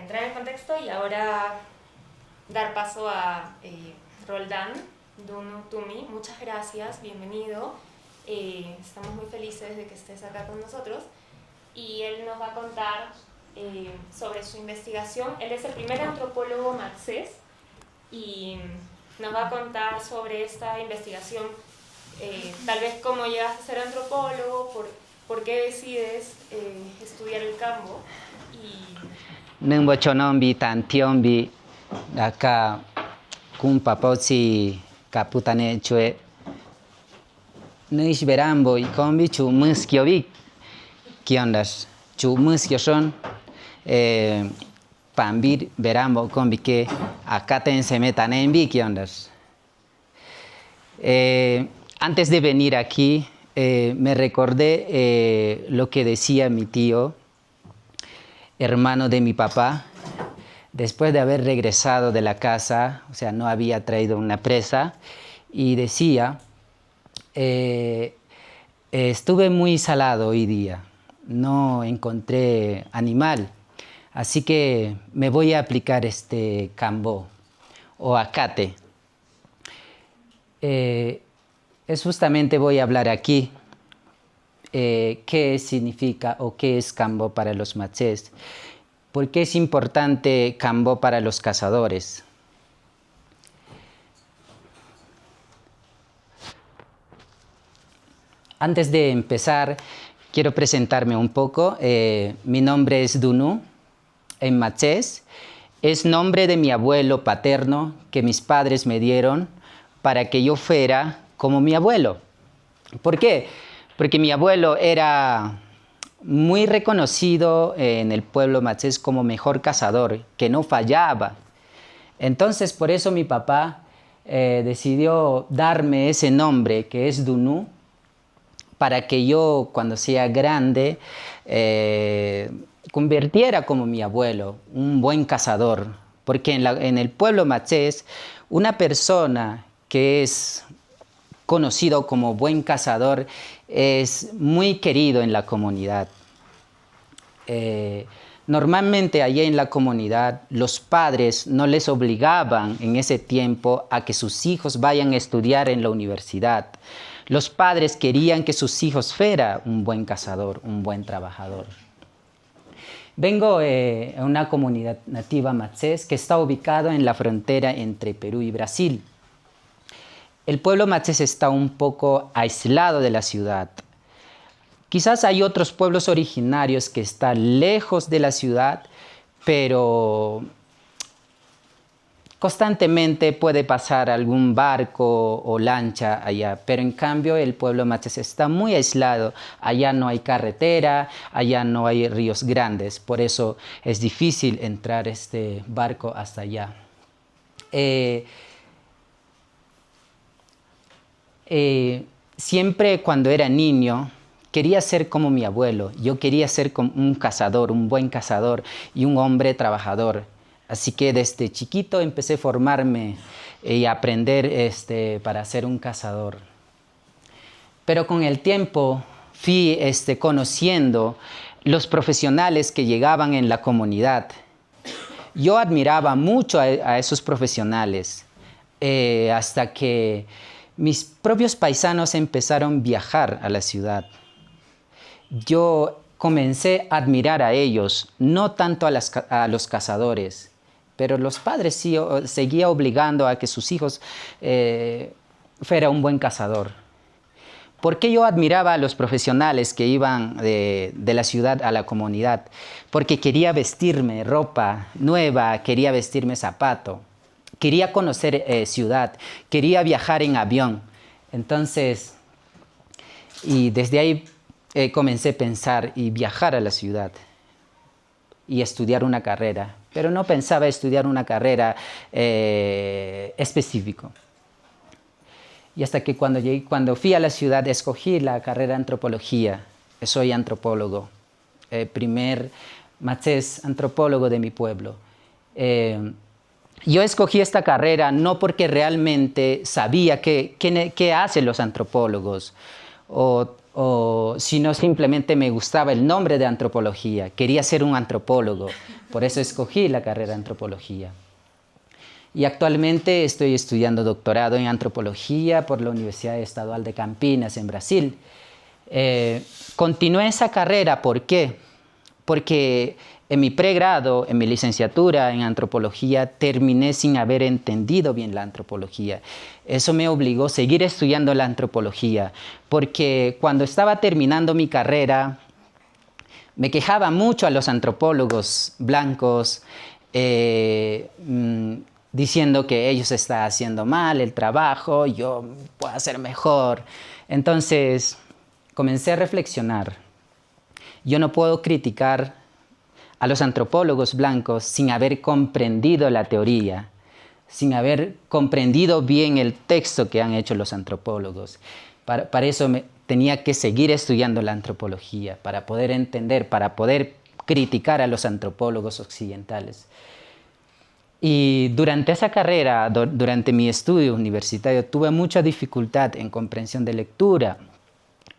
entrar en contexto y ahora dar paso a Roldán Dunu Tumi. Muchas gracias, bienvenido. Estamos muy felices de que estés acá con nosotros y él nos va a contar sobre su investigación. Él es el primer antropólogo marxés y nos va a contar sobre esta investigación, tal vez cómo llegas a ser antropólogo, por qué decides estudiar el campo. Nung bochonombi tantiombi acá kumpa posi kaputane chue nish berambo y combi chu muskiovic kiondas chu muskiosón pambir berambo combi que acá ten se metan en vi kiondas. Antes de venir aquí me recordé lo que decía mi tío, hermano de mi papá, después de haber regresado de la casa, o sea, no había traído una presa, y decía, estuve muy salado hoy día, no encontré animal, así que me voy a aplicar este cambó o acate. Es justamente voy a hablar aquí qué significa o qué es cambó para los machés. ¿Por qué es importante cambó para los cazadores? Antes de empezar, quiero presentarme un poco. Mi nombre es Dunu, en machés. Es nombre de mi abuelo paterno que mis padres me dieron para que yo fuera como mi abuelo. ¿Por qué? Porque mi abuelo era muy reconocido en el pueblo machés como mejor cazador, que no fallaba. Entonces, por eso mi papá decidió darme ese nombre, que es Dunu, para que yo, cuando sea grande, convirtiera como mi abuelo, un buen cazador. Porque en el pueblo machés, una persona que es conocido como buen cazador es muy querido en la comunidad. Normalmente allá en la comunidad los padres no les obligaban en ese tiempo a que sus hijos vayan a estudiar en la universidad. Los padres querían que sus hijos fueran un buen cazador, un buen trabajador. Vengo de una comunidad nativa machés que está ubicada en la frontera entre Perú y Brasil. El pueblo machés está un poco aislado de la ciudad. Quizás hay otros pueblos originarios que están lejos de la ciudad, pero constantemente puede pasar algún barco o lancha allá. Pero en cambio el pueblo machés está muy aislado. Allá no hay carretera, allá no hay ríos grandes. Por eso es difícil entrar este barco hasta allá. Siempre cuando era niño quería ser como mi abuelo. Yo quería ser como un cazador, un buen cazador y un hombre trabajador. Así que desde chiquito empecé a formarme y a aprender para ser un cazador. Pero con el tiempo fui conociendo los profesionales que llegaban en la comunidad. Yo admiraba mucho a esos profesionales hasta que mis propios paisanos empezaron a viajar a la ciudad. Yo comencé a admirar a ellos, no tanto a los cazadores, pero los padres sí seguían obligando a que sus hijos fueran un buen cazador. ¿Por qué yo admiraba a los profesionales que iban de la ciudad a la comunidad? Porque quería vestirme ropa nueva, quería vestirme zapato. Quería conocer ciudad, quería viajar en avión. Entonces, y desde ahí comencé a pensar y viajar a la ciudad y estudiar una carrera. Pero no pensaba estudiar una carrera específica. Y hasta que cuando fui a la ciudad escogí la carrera de antropología. Soy antropólogo, primer machés antropólogo de mi pueblo. Yo escogí esta carrera no porque realmente sabía qué hacen los antropólogos o o si no, simplemente me gustaba el nombre de antropología. Quería ser un antropólogo, por eso escogí la carrera de antropología. Y actualmente estoy estudiando doctorado en antropología por la Universidad Estadual de Campinas, en Brasil. Continué esa carrera, ¿por qué? Porque en mi pregrado, en mi licenciatura en antropología, terminé sin haber entendido bien la antropología. Eso me obligó a seguir estudiando la antropología, porque cuando estaba terminando mi carrera, me quejaba mucho a los antropólogos blancos, diciendo que ellos están haciendo mal el trabajo, yo puedo hacer mejor. Entonces, comencé a reflexionar. Yo no puedo criticar a los antropólogos blancos sin haber comprendido la teoría, sin haber comprendido bien el texto que han hecho los antropólogos. Para eso tenía que seguir estudiando la antropología, para poder entender, para poder criticar a los antropólogos occidentales. Y durante esa carrera, durante mi estudio universitario, tuve mucha dificultad en comprensión de lectura.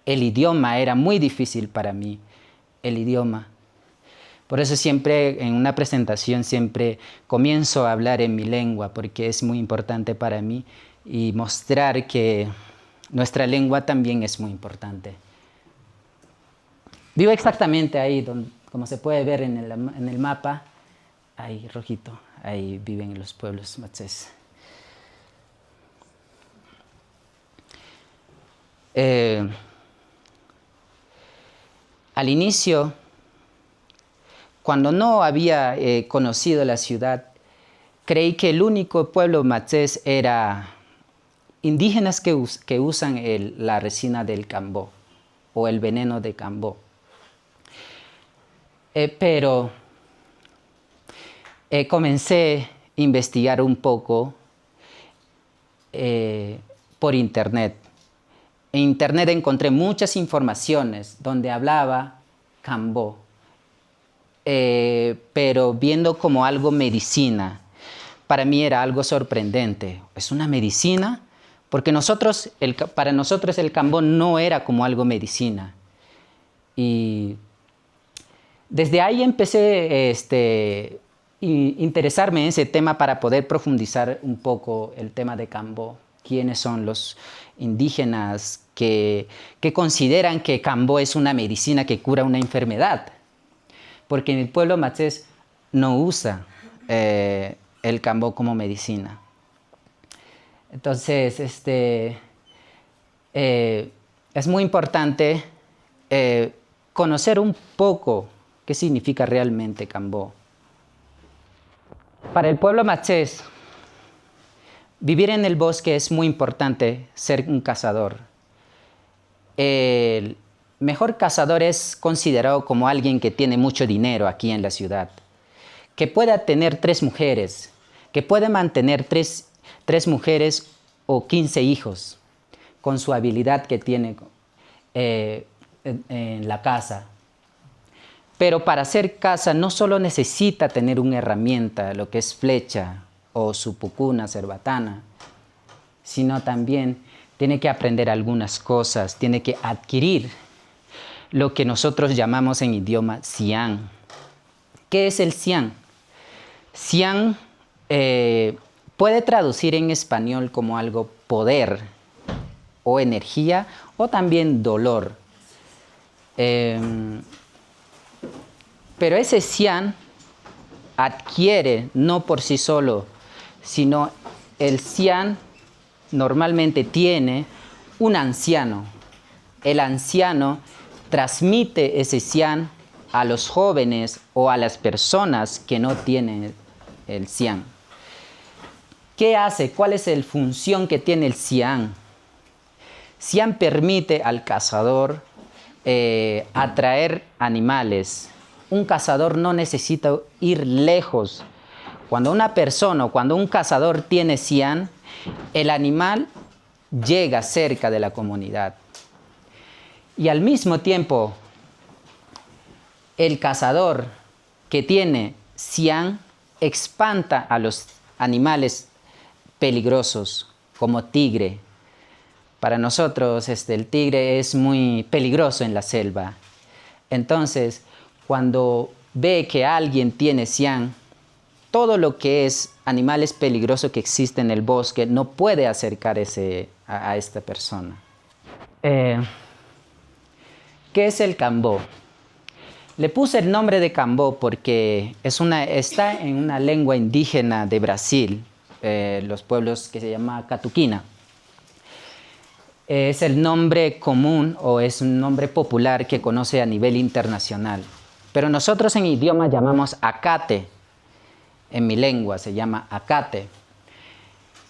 El idioma era muy difícil para mí, el idioma. Por eso siempre en una presentación siempre comienzo a hablar en mi lengua, porque es muy importante para mí y mostrar que nuestra lengua también es muy importante. Vivo exactamente ahí, como se puede ver en el mapa, ahí rojito, ahí viven los pueblos matsés. Al inicio, cuando no había conocido la ciudad, creí que el único pueblo matsés era indígenas que usan la resina del cambó o el veneno de cambó. Pero comencé a investigar un poco por internet. En internet encontré muchas informaciones donde hablaba cambó, pero viendo como algo medicina. Para mí era algo sorprendente. ¿Es una medicina? Porque para nosotros el cambó no era como algo medicina. Y desde ahí empecé a interesarme en ese tema para poder profundizar un poco el tema de cambó. ¿Quiénes son los indígenas que consideran que cambó es una medicina que cura una enfermedad? Porque en el pueblo matsés no usa el cambó como medicina. Entonces, es muy importante conocer un poco qué significa realmente cambó. Para el pueblo matsés, vivir en el bosque es muy importante ser un cazador. El mejor cazador es considerado como alguien que tiene mucho dinero aquí en la ciudad, que pueda tener 3 mujeres, que puede mantener 3 mujeres o 15 hijos con su habilidad que tiene en la caza. Pero para hacer caza no solo necesita tener una herramienta, lo que es flecha o su pucuna, cerbatana, sino también tiene que aprender algunas cosas, tiene que adquirir lo que nosotros llamamos en idioma sian. ¿Qué es el sian? Sian puede traducir en español como algo poder o energía o también dolor. Pero ese sian adquiere no por sí solo, sino el sian normalmente tiene un anciano. El anciano transmite ese sian a los jóvenes o a las personas que no tienen el sian. ¿Qué hace? ¿Cuál es la función que tiene el sian? Sian permite al cazador atraer animales. Un cazador no necesita ir lejos. Cuando una persona o cuando un cazador tiene sian, el animal llega cerca de la comunidad. Y al mismo tiempo, el cazador que tiene sian espanta a los animales peligrosos como tigre, Para nosotros el tigre es muy peligroso en la selva. Entonces, cuando ve que alguien tiene cian, todo lo que es animales peligrosos que existen en el bosque no puede acercar a esta persona. ¿Qué es el cambó? Le puse el nombre de cambó porque está en una lengua indígena de Brasil, los pueblos que se llama Catuquina. Es el nombre común o es un nombre popular que conoce a nivel internacional. Pero nosotros en idioma llamamos acate. En mi lengua se llama acate.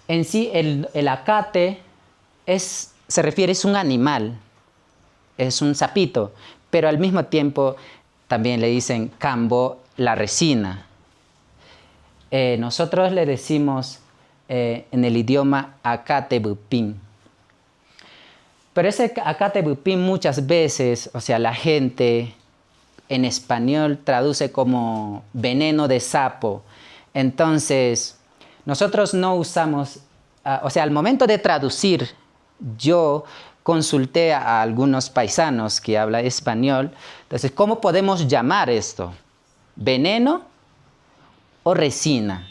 En sí, el acate se refiere, es un animal, es un sapito, pero al mismo tiempo también le dicen cambo, la resina. Nosotros le decimos en el idioma acate bupín. Pero ese acate bupín muchas veces, o sea, la gente en español traduce como veneno de sapo. Entonces, nosotros no usamos, o sea, al momento de traducir, yo consulté a algunos paisanos que hablan español. Entonces, ¿cómo podemos llamar esto? ¿Veneno o resina?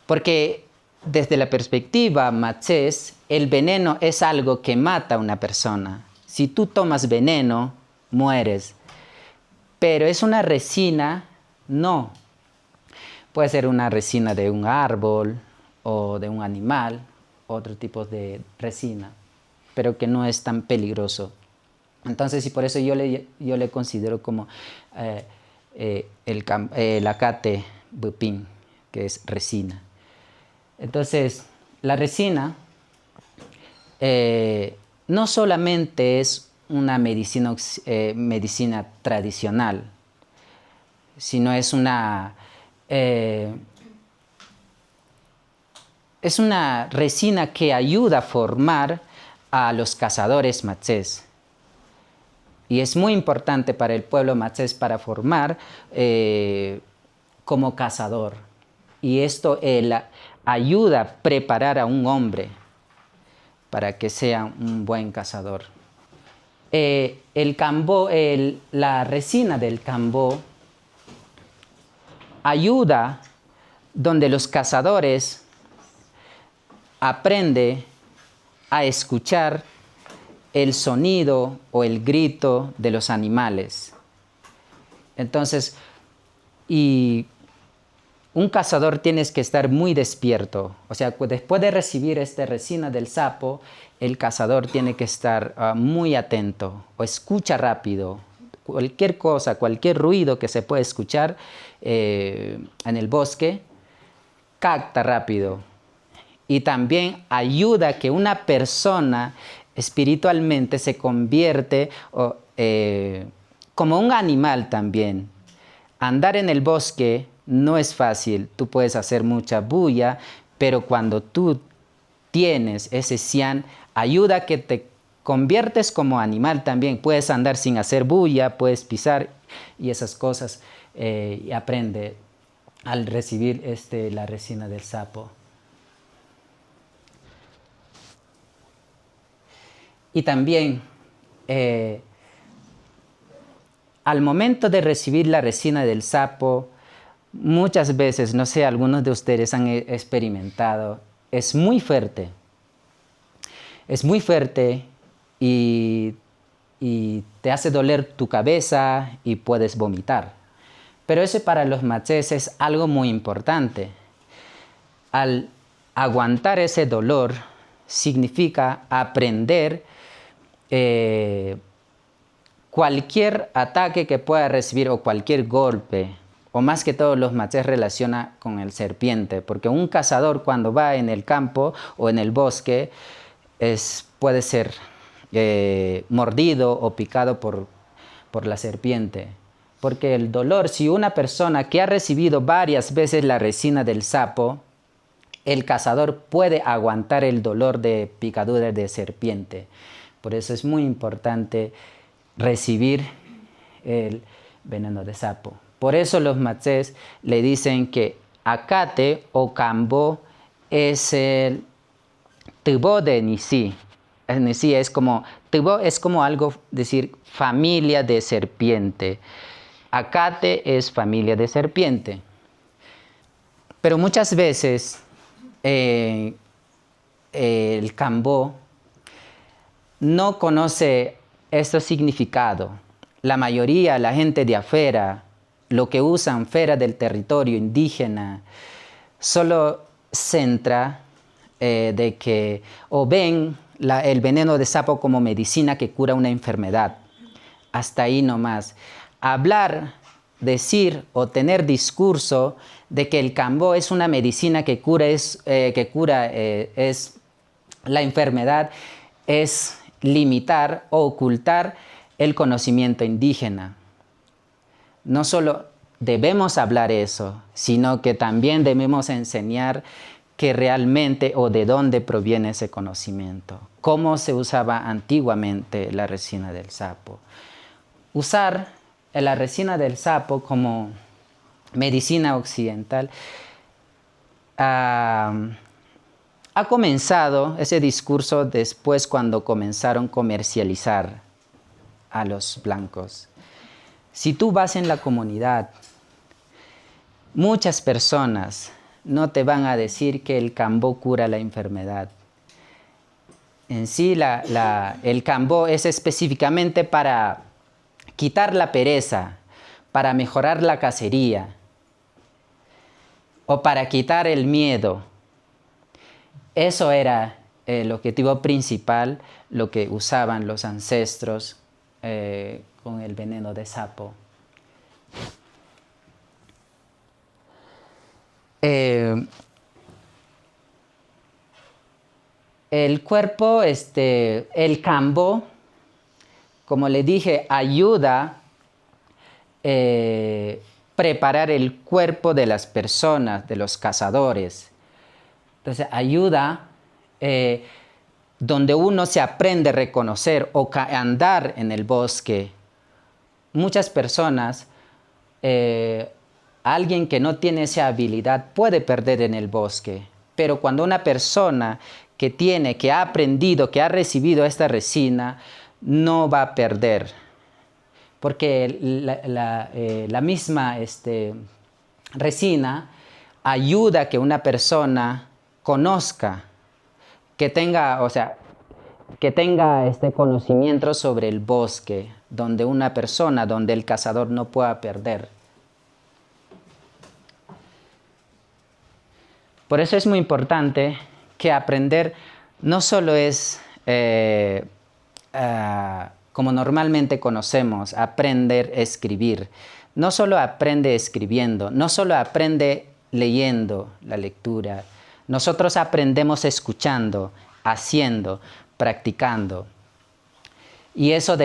Porque desde la perspectiva machés, el veneno es algo que mata a una persona. Si tú tomas veneno, mueres. Pero es una resina, no. Puede ser una resina de un árbol o de un animal, otro tipo de resina, pero que no es tan peligroso. Entonces, y por eso yo le considero como el acate bupín, que es resina. Entonces, la resina no solamente es una medicina tradicional, sino es una resina que ayuda a formar a los cazadores machés. Y es muy importante para el pueblo machés para formar como cazador. Y esto ayuda a preparar a un hombre para que sea un buen cazador. La resina del cambó ayuda donde los cazadores aprenden a escuchar el sonido o el grito de los animales. Entonces, y un cazador tienes que estar muy despierto. O sea, después de recibir esta resina del sapo, el cazador tiene que estar muy atento o escucha rápido. Cualquier cosa, cualquier ruido que se puede escuchar en el bosque, capta rápido. Y también ayuda a que una persona espiritualmente se convierte como un animal también. Andar en el bosque no es fácil, tú puedes hacer mucha bulla, pero cuando tú tienes ese cian, ayuda a que te conviertes como animal también. Puedes andar sin hacer bulla, puedes pisar y esas cosas, y aprende al recibir la resina del sapo. Y también, al momento de recibir la resina del sapo, muchas veces, no sé, algunos de ustedes han experimentado, es muy fuerte. Es muy fuerte y te hace doler tu cabeza y puedes vomitar. Pero eso para los machés es algo muy importante. Al aguantar ese dolor significa aprender cualquier ataque que pueda recibir o cualquier golpe, o más que todo los machés relaciona con el serpiente, porque un cazador cuando va en el campo o en el bosque puede ser mordido o picado por la serpiente. Porque el dolor, si una persona que ha recibido varias veces la resina del sapo, el cazador puede aguantar el dolor de picadura de serpiente. Por eso es muy importante recibir el veneno de sapo. Por eso los machés le dicen que acate o cambó es el tibó de Nisi. en sí es como, Tibo es como algo, decir, familia de serpiente. Acate es familia de serpiente. Pero muchas veces el Cambó no conoce este significado. La mayoría, la gente de afuera, lo que usan fuera del territorio indígena, solo centra de que o ven el veneno de sapo como medicina que cura una enfermedad. Hasta ahí nomás. Hablar, decir o tener discurso de que el Cambó es una medicina que cura, es la enfermedad, es limitar o ocultar el conocimiento indígena. No solo debemos hablar eso, sino que también debemos enseñar que realmente o de dónde proviene ese conocimiento, cómo se usaba antiguamente la resina del sapo. Usar la resina del sapo como medicina occidental ha comenzado ese discurso después cuando comenzaron a comercializar a los blancos. Si tú vas en la comunidad, muchas personas no te van a decir que el Cambó cura la enfermedad. En sí, el Cambó es específicamente para quitar la pereza, para mejorar la cacería o para quitar el miedo. Eso era el objetivo principal, lo que usaban los ancestros con el veneno de sapo. El cuerpo, el Cambó, como le dije, ayuda a preparar el cuerpo de las personas, de los cazadores. Entonces ayuda donde uno se aprende a reconocer o andar en el bosque. Muchas personas, alguien que no tiene esa habilidad puede perder en el bosque, pero cuando una persona que ha aprendido, que ha recibido esta resina, no va a perder, porque la misma resina ayuda a que una persona conozca, que tenga este conocimiento sobre el bosque, donde una persona, donde el cazador no pueda perder. Por eso es muy importante que aprender no solo es como normalmente conocemos, aprender a escribir. No solo aprende escribiendo, no solo aprende leyendo la lectura. Nosotros aprendemos escuchando, haciendo, practicando. Y eso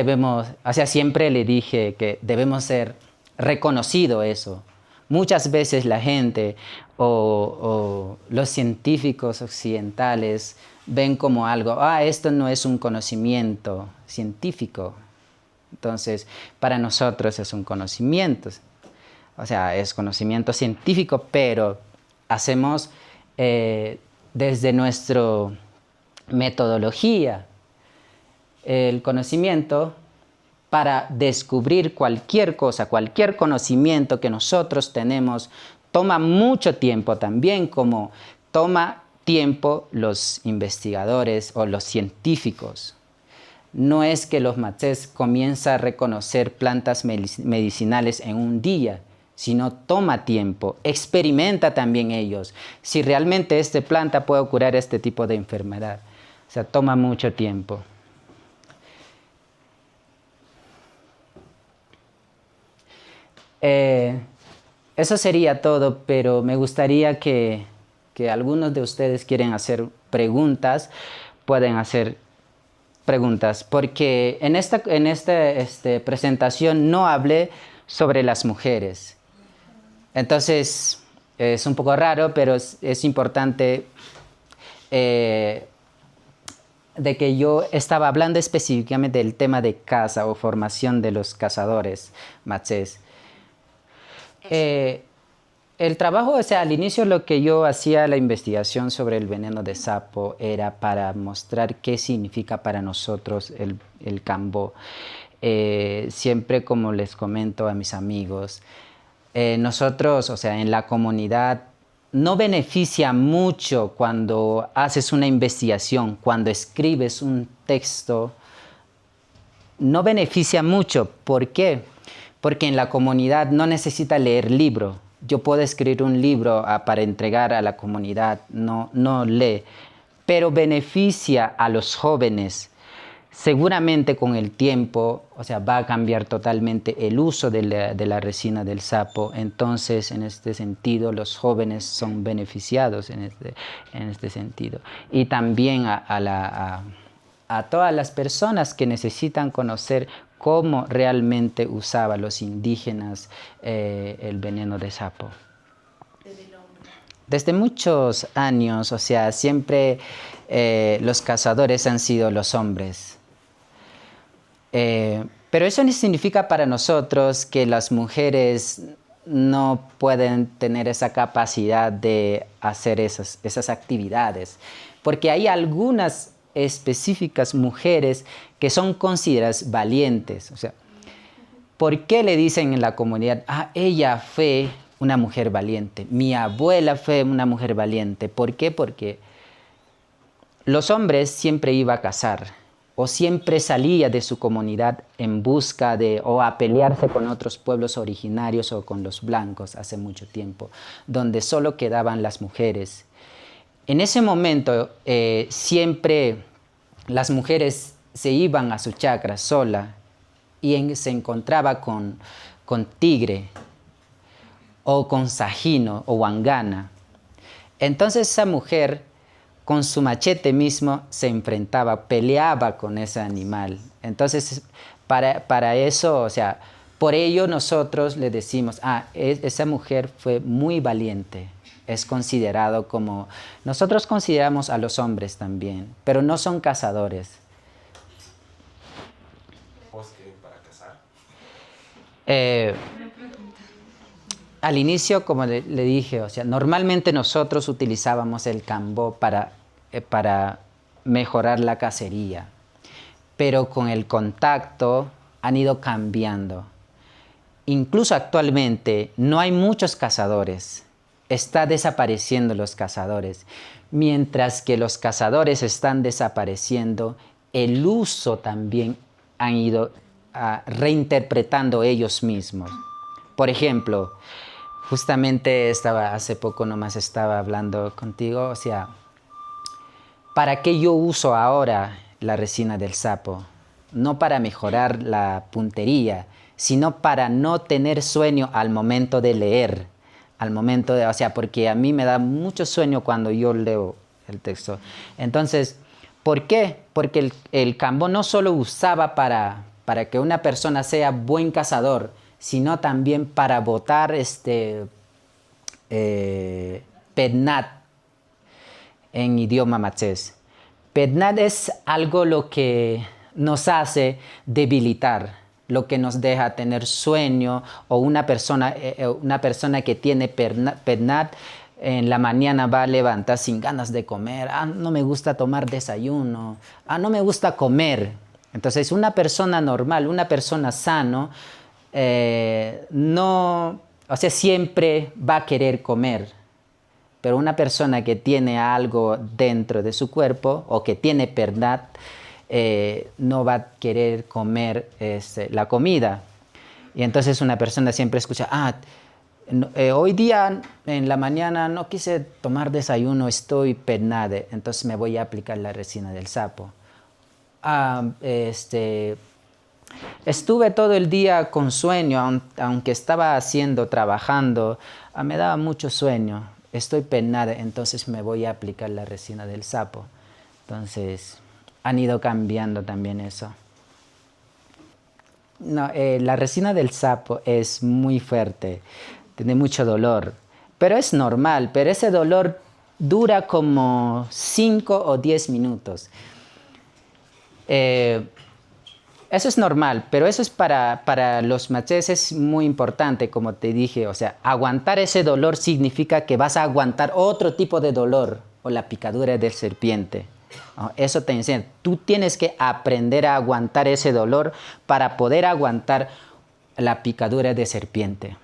siempre le dije que debemos ser reconocido eso. Muchas veces la gente o los científicos occidentales ven como algo, esto no es un conocimiento científico. Entonces, para nosotros es un conocimiento. Es conocimiento científico, pero hacemos desde nuestra metodología el conocimiento para descubrir cualquier cosa, cualquier conocimiento que nosotros tenemos, toma mucho tiempo también, como toma tiempo los investigadores o los científicos. No es que los matsés comienzan a reconocer plantas medicinales en un día, sino toma tiempo, experimenta también ellos. Si realmente esta planta puede curar este tipo de enfermedad, toma mucho tiempo. Eso sería todo, pero me gustaría que algunos de ustedes quieren hacer preguntas, pueden hacer preguntas, porque en esta presentación no hablé sobre las mujeres. Entonces, es un poco raro, pero es importante de que yo estaba hablando específicamente del tema de caza o formación de los cazadores matsés. El trabajo, o sea, al inicio lo que yo hacía la investigación sobre el veneno de sapo era para mostrar qué significa para nosotros el cambó. Siempre, como les comento a mis amigos, nosotros, o sea, en la comunidad no beneficia mucho cuando haces una investigación, cuando escribes un texto, no beneficia mucho. ¿Por qué? Porque en la comunidad no necesita leer libro. Yo puedo escribir un libro para entregar a la comunidad, no lee, pero beneficia a los jóvenes. Seguramente con el tiempo, o sea, va a cambiar totalmente el uso de la resina del sapo. Entonces, en este sentido, los jóvenes son beneficiados en este sentido. Y también a todas las personas que necesitan conocer cómo realmente usaban los indígenas el veneno de sapo. Desde muchos años, o sea, siempre los cazadores han sido los hombres. Pero eso no significa para nosotros que las mujeres no pueden tener esa capacidad de hacer esas actividades, porque hay algunas específicas mujeres que son consideradas valientes. O sea, ¿por qué le dicen en la comunidad, ella fue una mujer valiente, mi abuela fue una mujer valiente? ¿Por qué? Porque los hombres siempre iban a cazar o siempre salía de su comunidad en busca de o a pelearse con otros pueblos originarios o con los blancos hace mucho tiempo, donde solo quedaban las mujeres. En ese momento siempre las mujeres se iban a su chacra sola y se encontraba con tigre o con sajino o wangana. Entonces esa mujer con su machete mismo se enfrentaba, peleaba con ese animal. Entonces, para eso, o sea, por ello nosotros le decimos, esa mujer fue muy valiente. Es considerado como, nosotros consideramos a los hombres también, pero no son cazadores. ¿Vos qué para cazar? Al inicio, como le dije, o sea, normalmente nosotros utilizábamos el cambó para mejorar la cacería, pero con el contacto han ido cambiando. Incluso actualmente no hay muchos cazadores, está desapareciendo los cazadores. Mientras que los cazadores están desapareciendo, el uso también han ido reinterpretando ellos mismos. Por ejemplo, justamente hace poco nomás estaba hablando contigo, o sea, ¿para qué yo uso ahora la resina del sapo? No para mejorar la puntería, sino para no tener sueño al momento de leer, o sea, porque a mí me da mucho sueño cuando yo leo el texto. Entonces, ¿por qué? Porque el cambó no solo usaba para que una persona sea buen cazador, sino también para botar pednat en idioma machés. Pednat es algo lo que nos hace debilitar, lo que nos deja tener sueño, o una persona que tiene pednat en la mañana va a levantar sin ganas de comer, no me gusta tomar desayuno, no me gusta comer. Entonces una persona normal, una persona sano, o sea, siempre va a querer comer. Pero una persona que tiene algo dentro de su cuerpo o que tiene pednat, no va a querer comer la comida. Y entonces una persona siempre escucha, hoy día en la mañana no quise tomar desayuno, estoy pednade, entonces me voy a aplicar la resina del sapo. Estuve todo el día con sueño, aunque estaba trabajando, me daba mucho sueño. Estoy pednada, entonces me voy a aplicar la resina del sapo. Entonces, han ido cambiando también eso. No, la resina del sapo es muy fuerte, tiene mucho dolor, pero es normal, pero ese dolor dura como 5 o 10 minutos. Eso es normal, pero eso es para los machés es muy importante, como te dije. O sea, aguantar ese dolor significa que vas a aguantar otro tipo de dolor o la picadura de serpiente. ¿No? Eso te enseña. Tú tienes que aprender a aguantar ese dolor para poder aguantar la picadura de serpiente.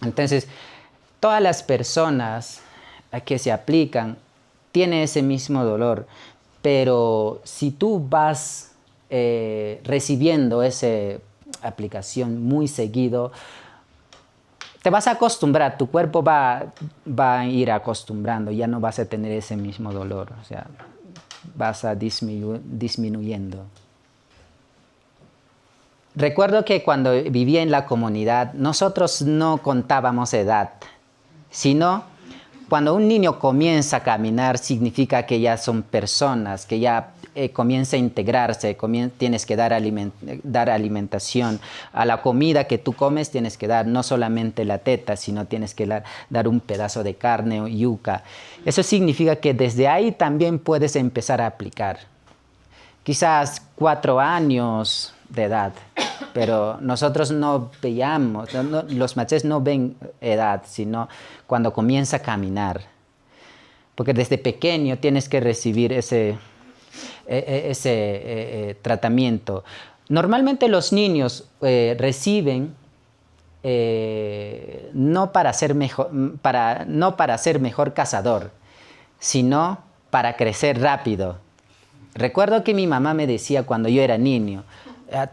Entonces, todas las personas que se aplican tienen ese mismo dolor, pero si tú vas recibiendo esa aplicación muy seguido, te vas a acostumbrar, tu cuerpo va a ir acostumbrando, ya no vas a tener ese mismo dolor, o sea, vas a disminuyendo. Recuerdo que cuando vivía en la comunidad, nosotros no contábamos edad, sino cuando un niño comienza a caminar, significa que ya son personas, que ya comienza a integrarse, tienes que dar alimentación. A la comida que tú comes tienes que dar no solamente la teta, sino tienes que dar un pedazo de carne o yuca. Eso significa que desde ahí también puedes empezar a aplicar. Quizás 4 años de edad, pero nosotros no veíamos, los machés no ven edad, sino cuando comienza a caminar. Porque desde pequeño tienes que recibir ese tratamiento. Normalmente los niños reciben no para ser mejor cazador, sino para crecer rápido. Recuerdo que mi mamá me decía cuando yo era niño,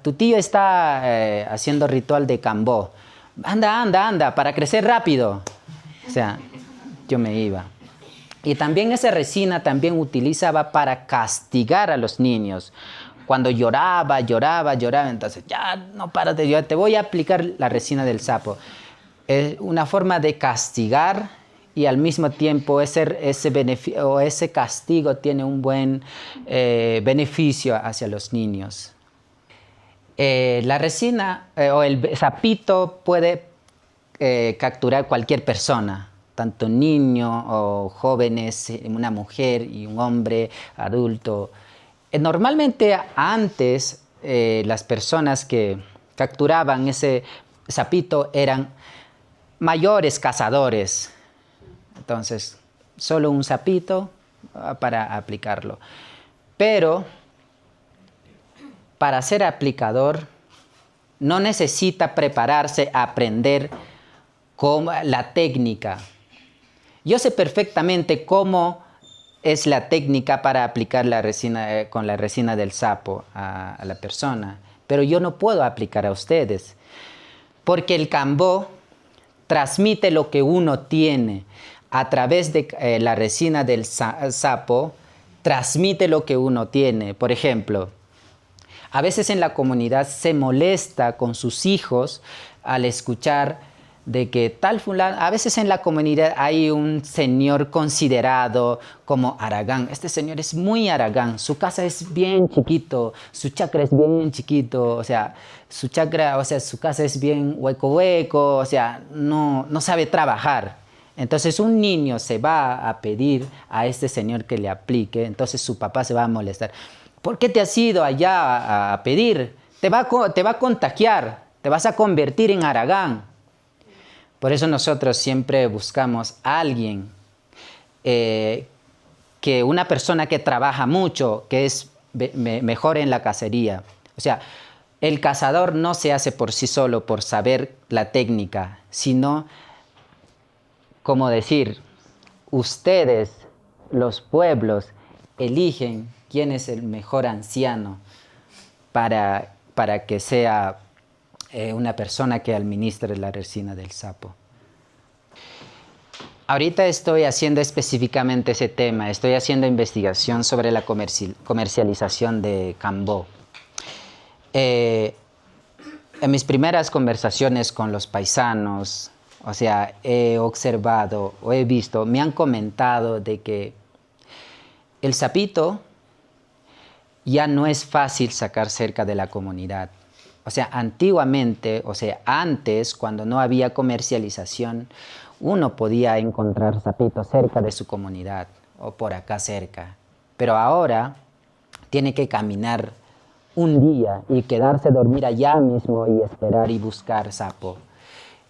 tu tío está haciendo ritual de Cambó, anda, para crecer rápido. O sea, yo me iba. Y también esa resina también utilizaba para castigar a los niños. Cuando lloraba, entonces ya no paras de llorar, te voy a aplicar la resina del sapo. Es una forma de castigar y al mismo tiempo ese castigo tiene un buen beneficio hacia los niños. La resina o el sapito puede capturar cualquier persona, tanto niño o jóvenes, una mujer y un hombre adulto. Normalmente antes las personas que capturaban ese sapito eran mayores cazadores. Entonces, solo un sapito para aplicarlo. Pero para ser aplicador no necesita prepararse a aprender la técnica. Yo sé perfectamente cómo es la técnica para aplicar la resina, con la resina del sapo a la persona, pero yo no puedo aplicar a ustedes, porque el Cambó transmite lo que uno tiene a través de la resina del sapo, transmite lo que uno tiene. Por ejemplo, a veces en la comunidad se molesta con sus hijos al escuchar de que tal fulano, a veces en la comunidad hay un señor considerado como Aragán. Este señor es muy Aragán, su casa es bien chiquito, su chakra es bien chiquito, o sea, su casa es bien hueco, o sea, no sabe trabajar. Entonces un niño se va a pedir a este señor que le aplique, entonces su papá se va a molestar. ¿Por qué te has ido allá a pedir? Te va a contagiar, te vas a convertir en Aragán. Por eso nosotros siempre buscamos a alguien, una persona que trabaja mucho, que es mejor en la cacería. O sea, el cazador no se hace por sí solo por saber la técnica, sino, como decir, ustedes, los pueblos, eligen quién es el mejor anciano para que sea una persona que administre la resina del sapo. Ahorita estoy haciendo específicamente ese tema, estoy haciendo investigación sobre la comercialización de Cambó. En mis primeras conversaciones con los paisanos, o sea, he observado o he visto, me han comentado de que el sapito ya no es fácil sacar cerca de la comunidad. O sea, antiguamente, o sea, antes, cuando no había comercialización, uno podía encontrar sapitos cerca de su comunidad o por acá cerca. Pero ahora tiene que caminar un día y quedarse a dormir allá mismo y esperar y buscar sapo. O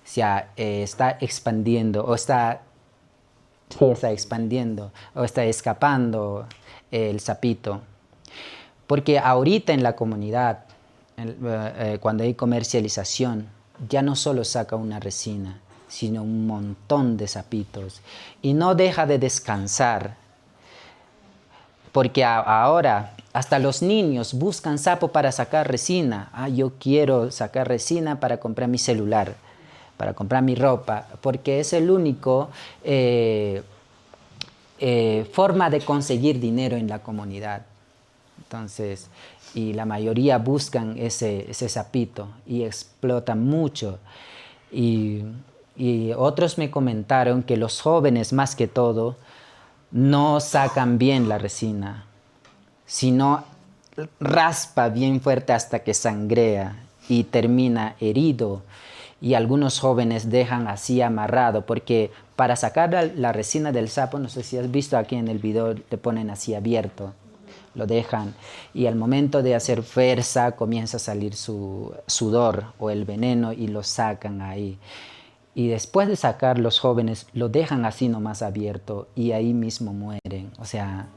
sea, está expandiendo o está expandiendo o está escapando el sapito. Porque ahorita en la comunidad, cuando hay comercialización, ya no solo saca una resina, sino un montón de sapitos. Y no deja de descansar. Porque ahora hasta los niños buscan sapo para sacar resina. Yo quiero sacar resina para comprar mi celular, para comprar mi ropa, porque es el único forma de conseguir dinero en la comunidad. Entonces, y la mayoría buscan ese sapito y explotan mucho. Y otros me comentaron que los jóvenes, más que todo, no sacan bien la resina, sino raspa bien fuerte hasta que sangrea y termina herido. Y algunos jóvenes dejan así amarrado, porque para sacar la resina del sapo, no sé si has visto aquí en el video, te ponen así abierto, lo dejan. Y al momento de hacer fuerza, comienza a salir su sudor o el veneno y lo sacan ahí. Y después de sacar, los jóvenes lo dejan así nomás abierto y ahí mismo mueren. O sea,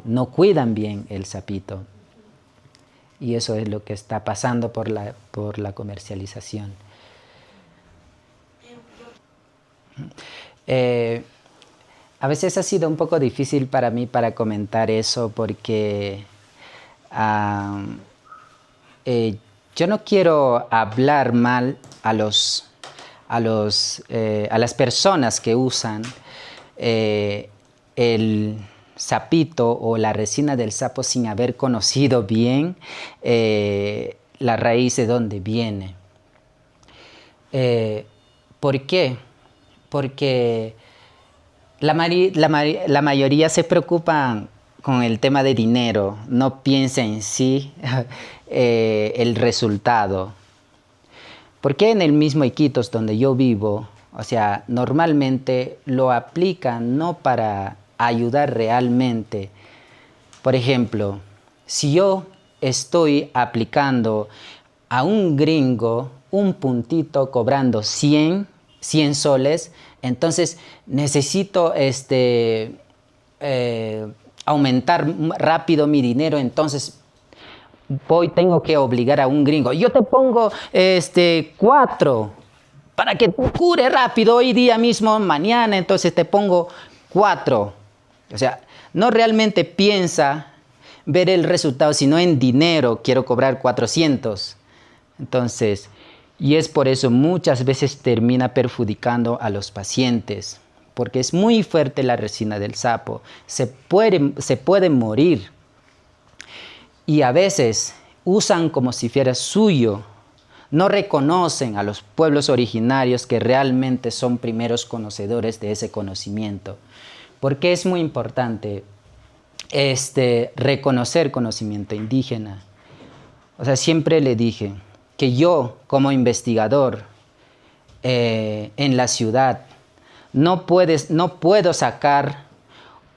no cuidan bien el sapito. Y eso es lo que está pasando por la comercialización. A veces ha sido un poco difícil para mí para comentar eso porque yo no quiero hablar mal a las personas que usan el sapito o la resina del sapo sin haber conocido bien la raíz de dónde viene. ¿Por qué? Porque la mayoría se preocupan con el tema de dinero, no piensa en sí el resultado. Porque en el mismo Iquitos donde yo vivo, o sea, normalmente lo aplican no para ayudar realmente. Por ejemplo, si yo estoy aplicando a un gringo un puntito cobrando 100 soles, entonces necesito aumentar rápido mi dinero, entonces tengo que obligar a un gringo. Yo te pongo 4 para que cure rápido hoy día mismo, mañana, entonces te pongo 4. O sea, no realmente piensa ver el resultado, sino en dinero, quiero cobrar 400. Entonces, y es por eso muchas veces termina perjudicando a los pacientes, porque es muy fuerte la resina del sapo, se puede morir. Y a veces usan como si fuera suyo, no reconocen a los pueblos originarios que realmente son primeros conocedores de ese conocimiento. Porque es muy importante reconocer conocimiento indígena. O sea, siempre le dije que yo, como investigador en la ciudad, no puedo sacar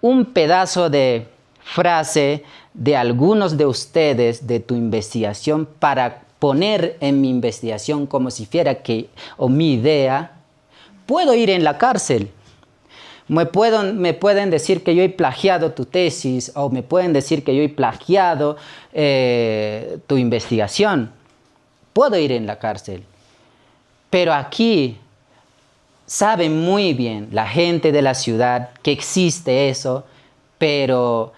un pedazo de frase de algunos de ustedes de tu investigación para poner en mi investigación como si fuera o mi idea. Puedo ir en la cárcel. Me pueden decir que yo he plagiado tu tesis o me pueden decir que yo he plagiado tu investigación. Puedo ir en la cárcel. Pero aquí saben muy bien la gente de la ciudad que existe eso, pero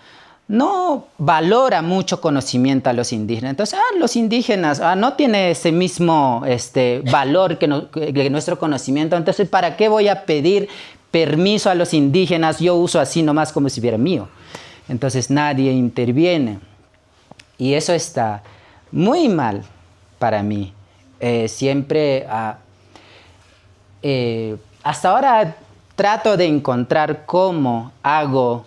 no valora mucho conocimiento a los indígenas. Entonces, los indígenas no tienen ese mismo valor que nuestro conocimiento. Entonces, ¿para qué voy a pedir permiso a los indígenas? Yo uso así nomás como si fuera mío. Entonces, nadie interviene. Y eso está muy mal para mí. Siempre, hasta ahora trato de encontrar cómo hago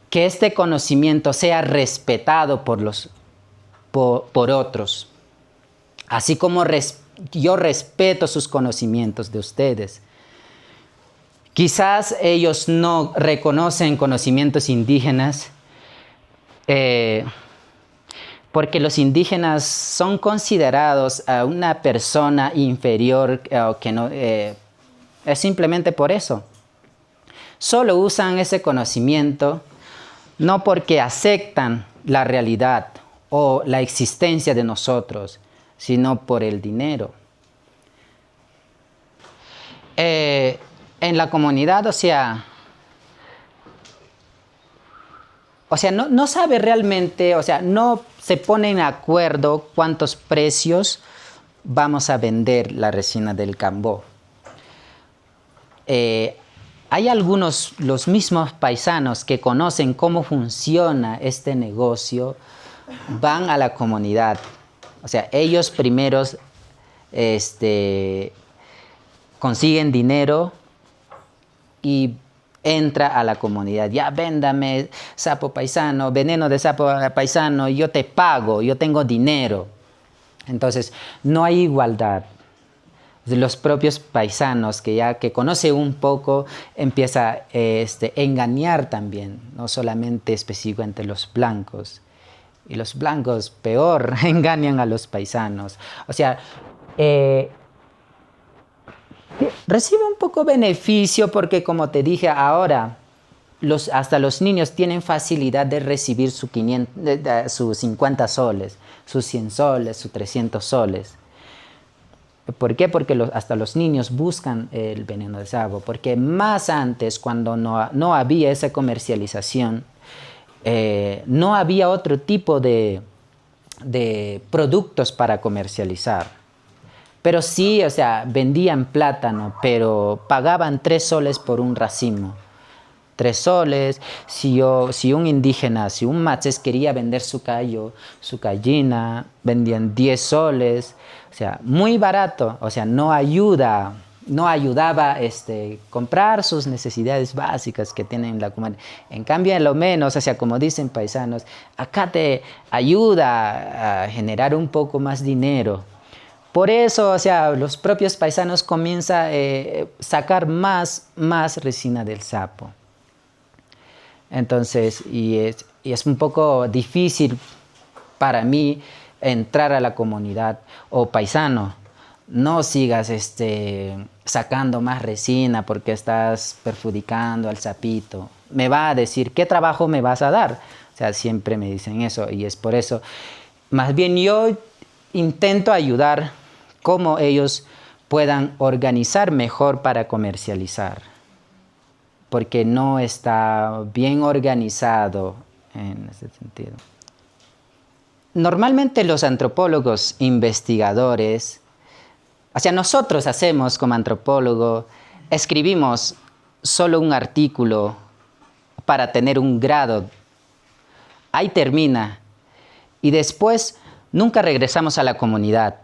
que este conocimiento sea respetado por otros. Así como yo respeto sus conocimientos de ustedes. Quizás ellos no reconocen conocimientos indígenas, porque los indígenas son considerados a una persona inferior, que no, es simplemente por eso. Solo usan ese conocimiento no porque aceptan la realidad o la existencia de nosotros, sino por el dinero. En la comunidad, o sea, no sabe realmente, o sea, no se ponen de acuerdo cuántos precios vamos a vender la resina del cambó. Hay algunos, los mismos paisanos que conocen cómo funciona este negocio, van a la comunidad. O sea, ellos primeros consiguen dinero y entra a la comunidad. Ya, véndame sapo paisano, veneno de sapo paisano, yo te pago, yo tengo dinero. Entonces, no hay igualdad. Los propios paisanos que conoce un poco, empieza a engañar también, no solamente específico entre los blancos. Y los blancos peor engañan a los paisanos. O sea, recibe un poco beneficio porque, como te dije ahora, hasta los niños tienen facilidad de recibir sus 50 soles, sus 100 soles, sus 300 soles. ¿Por qué? Porque hasta los niños buscan el veneno de sapo. Porque más antes, cuando no había esa comercialización, no había otro tipo de productos para comercializar. Pero sí, o sea, vendían plátano, pero pagaban 3 soles por un racimo. 3 soles, si un indígena, si un maches quería vender su callo, su gallina, vendían 10 soles. O sea, muy barato, o sea, no ayudaba comprar sus necesidades básicas que tienen la comunidad. En cambio, en lo menos, o sea, como dicen paisanos, acá te ayuda a generar un poco más dinero. Por eso, o sea, los propios paisanos comienzan a sacar más resina del sapo. Entonces, y es un poco difícil para mí entrar a la comunidad. O paisano, no sigas sacando más resina porque estás perjudicando al sapito. Me va a decir, ¿qué trabajo me vas a dar? O sea, siempre me dicen eso y es por eso. Más bien yo intento ayudar cómo ellos puedan organizar mejor para comercializar. Porque no está bien organizado en ese sentido. Normalmente los antropólogos investigadores, o sea, nosotros hacemos como antropólogo, escribimos solo un artículo para tener un grado. Ahí termina. Y después nunca regresamos a la comunidad.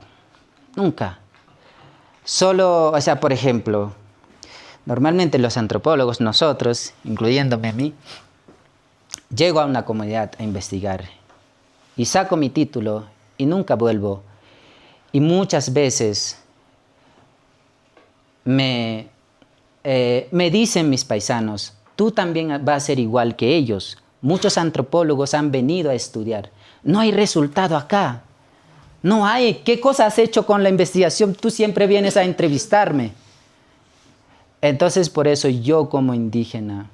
Nunca. Solo, o sea, por ejemplo, normalmente los antropólogos, nosotros, incluyéndome a mí, llego a una comunidad a investigar y saco mi título y nunca vuelvo. Y muchas veces me dicen mis paisanos, tú también vas a ser igual que ellos. Muchos antropólogos han venido a estudiar. No hay resultado acá. No hay. ¿Qué cosa has hecho con la investigación? Tú siempre vienes a entrevistarme. Entonces, por eso yo como indígena,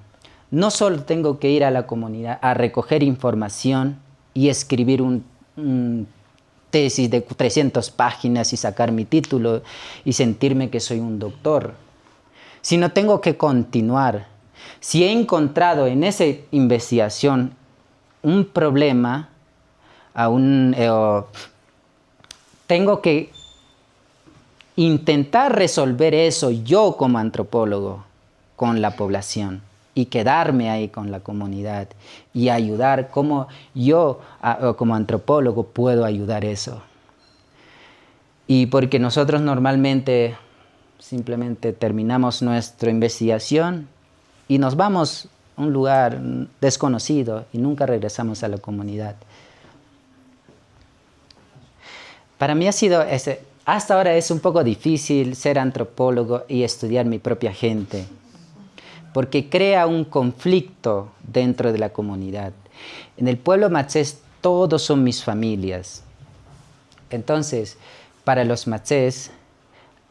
no solo tengo que ir a la comunidad a recoger información y escribir un tesis de 300 páginas y sacar mi título y sentirme que soy un doctor, sino tengo que continuar. Si he encontrado en esa investigación un problema, tengo que intentar resolver eso yo como antropólogo con la población y quedarme ahí con la comunidad y ayudar como yo como antropólogo puedo ayudar eso. Y porque nosotros normalmente simplemente terminamos nuestra investigación y nos vamos a un lugar desconocido y nunca regresamos a la comunidad. Para mí ha sido, hasta ahora es un poco difícil ser antropólogo y estudiar mi propia gente, porque crea un conflicto dentro de la comunidad. En el pueblo machés todos son mis familias. Entonces, para los matzés,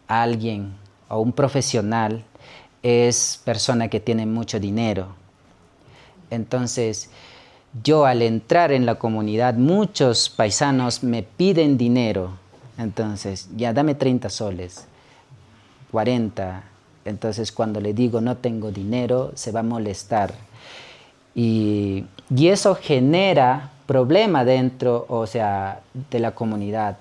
alguien o un profesional es persona que tiene mucho dinero. Entonces, yo al entrar en la comunidad, muchos paisanos me piden dinero. Entonces, ya dame 30 soles, 40. Entonces, cuando le digo no tengo dinero, se va a molestar. Y eso genera problema dentro, o sea, de la comunidad.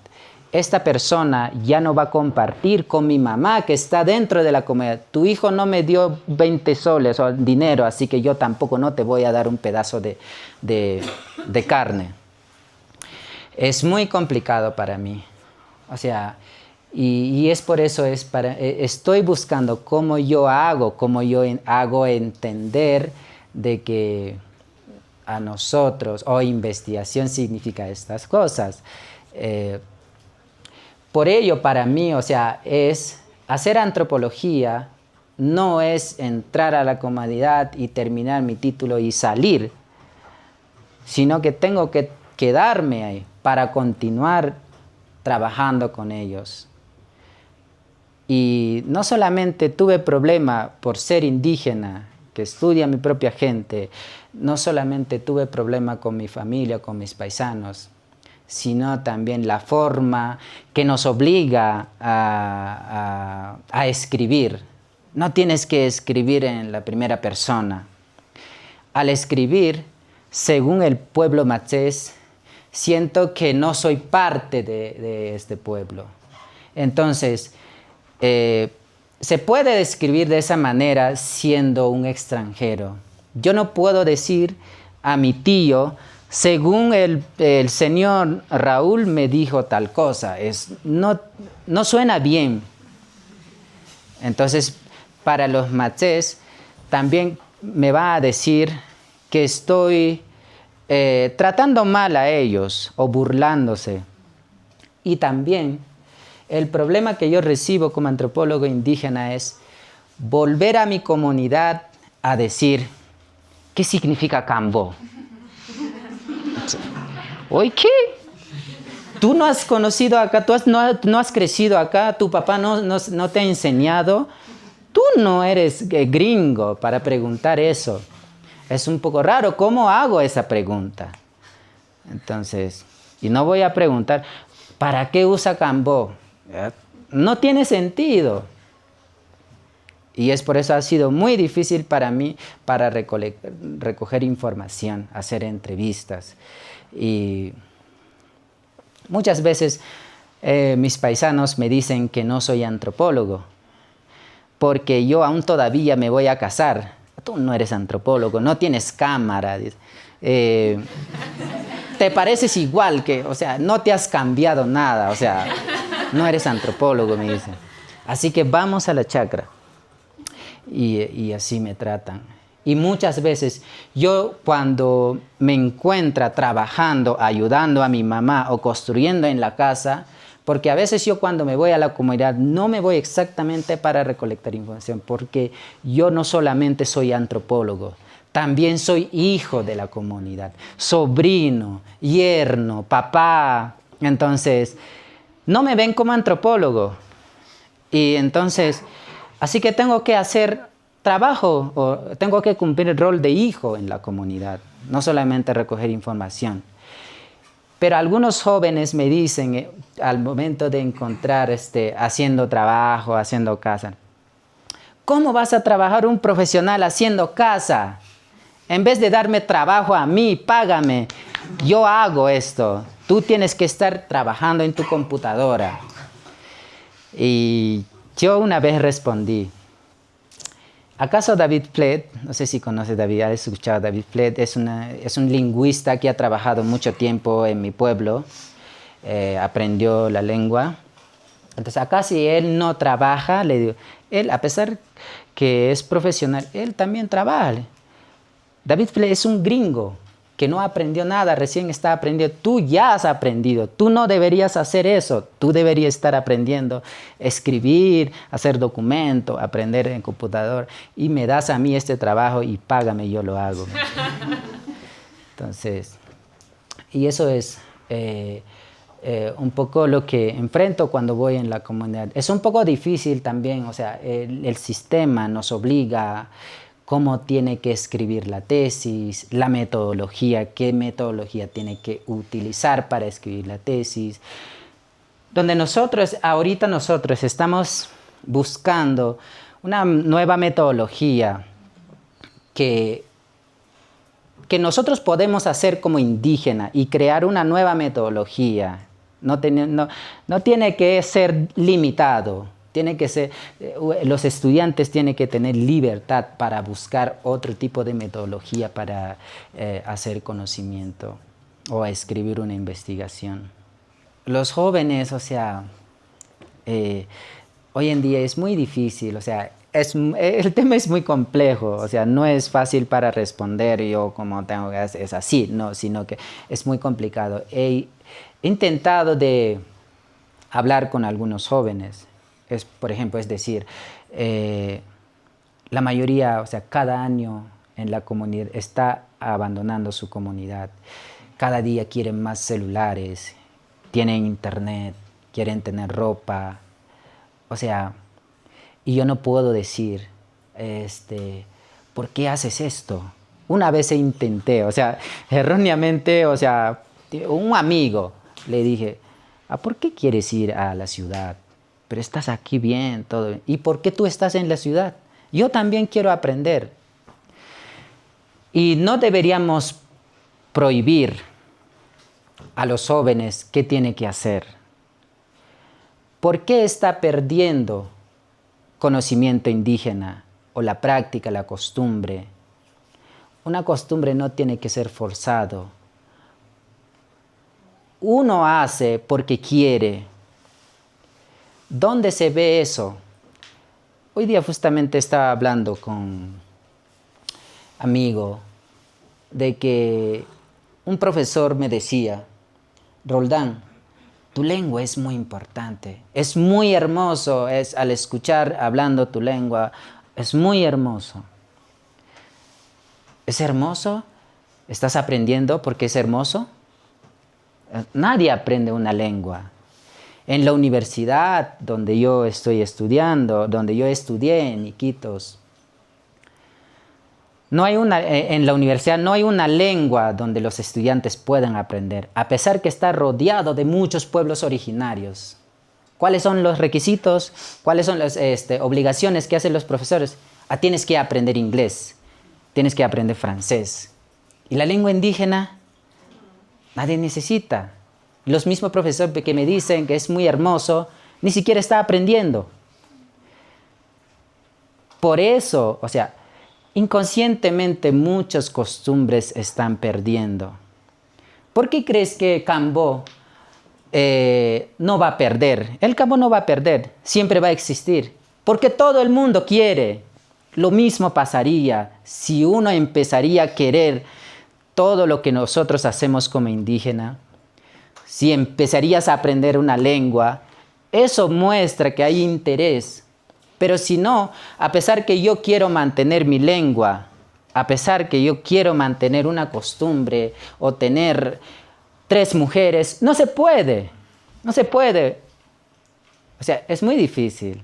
Esta persona ya no va a compartir con mi mamá que está dentro de la comunidad. Tu hijo no me dio 20 soles o dinero, así que yo tampoco no te voy a dar un pedazo de carne. Es muy complicado para mí. O sea, y es por eso, estoy buscando cómo yo hago entender de que a nosotros, o investigación significa estas cosas. Por ello, para mí, o sea, hacer antropología no es entrar a la comunidad y terminar mi título y salir, sino que tengo que quedarme ahí para continuar trabajando con ellos. Y no solamente tuve problema por ser indígena, que estudia mi propia gente, no solamente tuve problema con mi familia, con mis paisanos, sino también la forma que nos obliga a escribir. No tienes que escribir en la primera persona. Al escribir, según el pueblo matzés, siento que no soy parte de este pueblo. Entonces, se puede describir de esa manera siendo un extranjero. Yo no puedo decir a mi tío, según el señor Raúl me dijo tal cosa. No suena bien. Entonces, para los matzés, también me va a decir que estoy tratando mal a ellos o burlándose. Y también el problema que yo recibo como antropólogo indígena es volver a mi comunidad a decir, ¿qué significa Cambo? ¿Oye qué? Tú no has conocido acá, no has crecido acá, tu papá no te ha enseñado. Tú no eres gringo para preguntar eso. Es un poco raro, ¿cómo hago esa pregunta? Entonces, y no voy a preguntar, ¿para qué usa Cambo? No tiene sentido. Y es por eso ha sido muy difícil para mí para recoger información, hacer entrevistas. Y muchas veces mis paisanos me dicen que no soy antropólogo, porque yo aún todavía me voy a casar. Tú no eres antropólogo, no tienes cámara. Te pareces igual que, o sea, no te has cambiado nada, o sea, no eres antropólogo, me dicen. Así que vamos a la chacra. Y así me tratan. Y muchas veces yo cuando me encuentro trabajando, ayudando a mi mamá o construyendo en la casa, porque a veces yo cuando me voy a la comunidad no me voy exactamente para recolectar información, porque yo no solamente soy antropólogo, también soy hijo de la comunidad, sobrino, yerno, papá. Entonces, no me ven como antropólogo. Y entonces, así que tengo que hacer trabajo, o tengo que cumplir el rol de hijo en la comunidad, no solamente recoger información. Pero algunos jóvenes me dicen, al momento de encontrar haciendo trabajo, haciendo casa, ¿cómo vas a trabajar un profesional haciendo casa? En vez de darme trabajo a mí, págame, yo hago esto. Tú tienes que estar trabajando en tu computadora. Y yo una vez respondí, ¿acaso David Flett, no sé si conoce David, has escuchado a David Flett, es un lingüista que ha trabajado mucho tiempo en mi pueblo, aprendió la lengua. Entonces acá si él no trabaja, le digo, él a pesar que es profesional, él también trabaja. David Flett es un gringo que no aprendió nada, recién está aprendiendo. Tú ya has aprendido, tú no deberías hacer eso, tú deberías estar aprendiendo, escribir, hacer documento, aprender en computador, y me das a mí este trabajo y págame, yo lo hago. Entonces, Y eso es un poco lo que enfrento cuando voy en la comunidad. Es un poco difícil también, o sea, el sistema nos obliga cómo tiene que escribir la tesis, la metodología, qué metodología tiene que utilizar para escribir la tesis. Donde ahorita nosotros estamos buscando una nueva metodología que nosotros podemos hacer como indígena y crear una nueva metodología. No tiene que ser limitado. Los estudiantes tienen que tener libertad para buscar otro tipo de metodología para hacer conocimiento o escribir una investigación. Los jóvenes, o sea, hoy en día es muy difícil, o sea, el tema es muy complejo, o sea, no es fácil para responder yo como tengo que hacer, es así, no, sino que es muy complicado. He intentado de hablar con algunos jóvenes, por ejemplo, es decir, la mayoría, o sea, cada año en la comunidad está abandonando su comunidad, cada día quieren más celulares, tienen internet, quieren tener ropa, o sea, y yo no puedo decir, ¿por qué haces esto? Una vez intenté, o sea, erróneamente, o sea, un amigo le dije, ¿por qué quieres ir a la ciudad? Pero estás aquí bien, todo bien. ¿Y por qué tú estás en la ciudad? Yo también quiero aprender. Y no deberíamos prohibir a los jóvenes qué tienen que hacer. ¿Por qué está perdiendo conocimiento indígena o la práctica, la costumbre? Una costumbre no tiene que ser forzado. Uno hace porque quiere. ¿Dónde se ve eso? Hoy día justamente estaba hablando con un amigo de que un profesor me decía, Roldán, tu lengua es muy importante, es muy hermoso, al escuchar hablando tu lengua, es muy hermoso. ¿Es hermoso? ¿Estás aprendiendo porque es hermoso? Nadie aprende una lengua. En la universidad donde yo estoy estudiando, donde yo estudié en Iquitos, en la universidad no hay una lengua donde los estudiantes puedan aprender, a pesar que está rodeado de muchos pueblos originarios. ¿Cuáles son los requisitos? ¿Cuáles son las obligaciones que hacen los profesores? Tienes que aprender inglés, tienes que aprender francés. ¿Y la lengua indígena? Nadie necesita. Los mismos profesores que me dicen que es muy hermoso, ni siquiera está aprendiendo. Por eso, o sea, inconscientemente muchas costumbres están perdiendo. ¿Por qué crees que Cambó no va a perder? El Cambó no va a perder, siempre va a existir. Porque todo el mundo quiere. Lo mismo pasaría si uno empezaría a querer todo lo que nosotros hacemos como indígena. Si empezarías a aprender una lengua, eso muestra que hay interés. Pero si no, a pesar que yo quiero mantener mi lengua, a pesar que yo quiero mantener una costumbre o tener 3 mujeres, no se puede. No se puede. O sea, es muy difícil.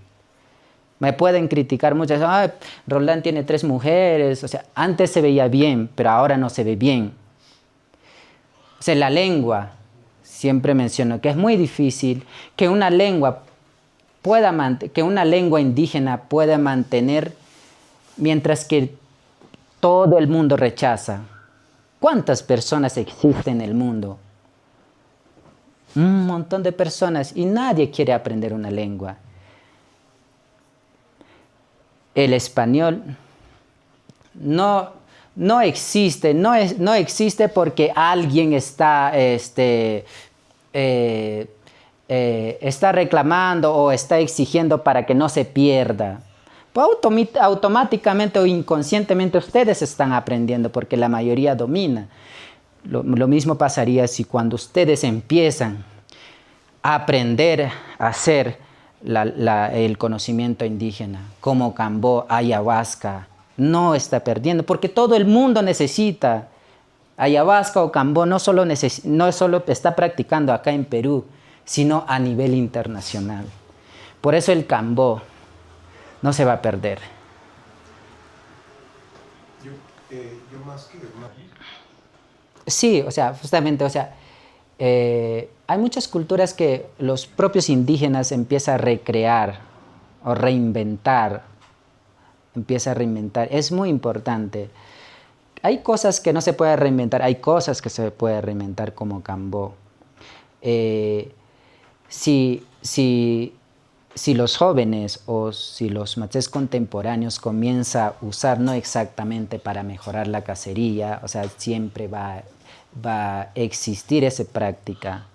Me pueden criticar muchas, Roldán tiene 3 mujeres, o sea, antes se veía bien, pero ahora no se ve bien. O sea, la lengua, siempre menciono que es muy difícil que una lengua indígena pueda mantener mientras que todo el mundo rechaza. ¿Cuántas personas existen en el mundo? Un montón de personas y nadie quiere aprender una lengua. El español no existe, no existe porque alguien está reclamando o está exigiendo para que no se pierda. Pues automáticamente o inconscientemente ustedes están aprendiendo porque la mayoría domina. Lo mismo pasaría si cuando ustedes empiezan a aprender a hacer el conocimiento indígena, como Cambó, ayahuasca, no está perdiendo, porque todo el mundo necesita. Ayahuasca o cambó no solo está practicando acá en Perú, sino a nivel internacional. Por eso el cambó no se va a perder. Yo más que una... Sí, o sea, justamente, o sea, hay muchas culturas que los propios indígenas empiezan a recrear o reinventar. Es muy importante. Hay cosas que no se puede reinventar, hay cosas que se puede reinventar como cambó. Si los jóvenes o si los machés contemporáneos comienzan a usar, no exactamente para mejorar la cacería, o sea, siempre va a existir esa práctica.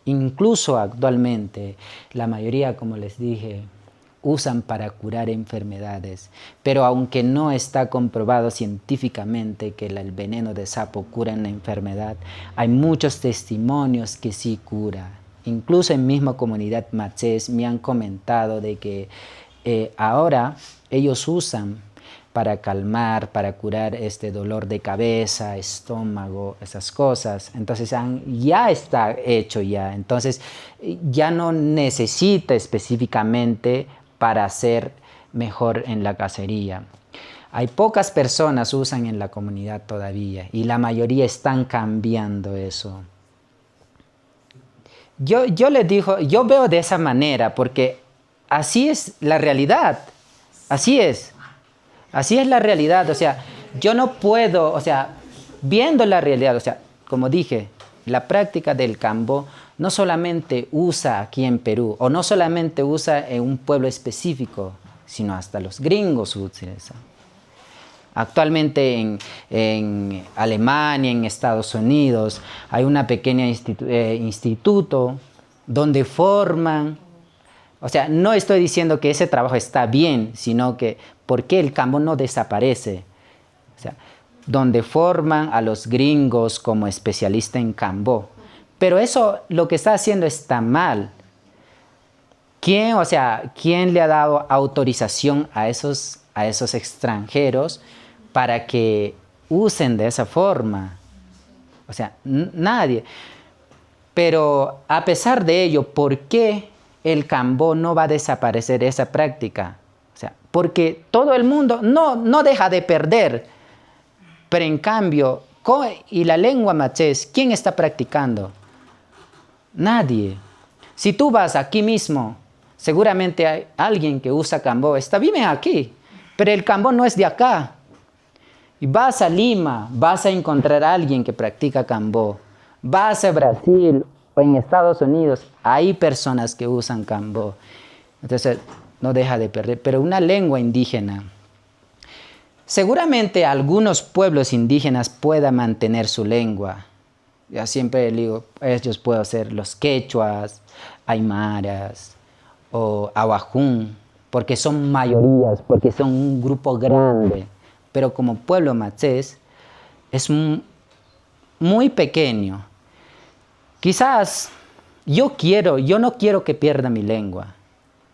Incluso actualmente, la mayoría, como les dije, usan para curar enfermedades, pero aunque no está comprobado científicamente que el veneno de sapo cura una enfermedad, hay muchos testimonios que sí cura. Incluso en misma comunidad machés me han comentado de que ahora ellos usan para calmar, para curar este dolor de cabeza, estómago, esas cosas. Entonces ya está hecho ya. Entonces ya no necesita específicamente para ser mejor en la cacería. Hay pocas personas que usan en la comunidad todavía y la mayoría están cambiando eso. Yo les digo, yo veo de esa manera porque así es la realidad, así es la realidad, o sea, yo no puedo, o sea, viendo la realidad, o sea, como dije, la práctica del cambó no solamente usa aquí en Perú, o no solamente usa en un pueblo específico, sino hasta los gringos utilizan. Actualmente en Alemania, en Estados Unidos, hay una pequeña instituto donde forman, o sea, no estoy diciendo que ese trabajo está bien, sino que ¿por qué el cambó no desaparece? O sea, donde forman a los gringos como especialistas en cambó. Pero eso lo que está haciendo está mal. ¿Quién le ha dado autorización a esos extranjeros para que usen de esa forma? O sea, nadie. Pero a pesar de ello, ¿por qué el cambó no va a desaparecer esa práctica? O sea, porque todo el mundo no deja de perder. Pero en cambio, y la lengua machés, ¿quién está practicando? Nadie. Si tú vas aquí mismo, seguramente hay alguien que usa cambó. Vive aquí, pero el cambó no es de acá. Y vas a Lima, vas a encontrar a alguien que practica cambó. Vas a Brasil o en Estados Unidos, hay personas que usan cambó. Entonces, no deja de perder. Pero una lengua indígena, seguramente algunos pueblos indígenas puedan mantener su lengua. Ya siempre digo, ellos pueden ser los quechuas, aymaras o awajún, porque son mayorías, porque son un grupo grande. Pero como pueblo machés es muy pequeño. Quizás yo no quiero que pierda mi lengua.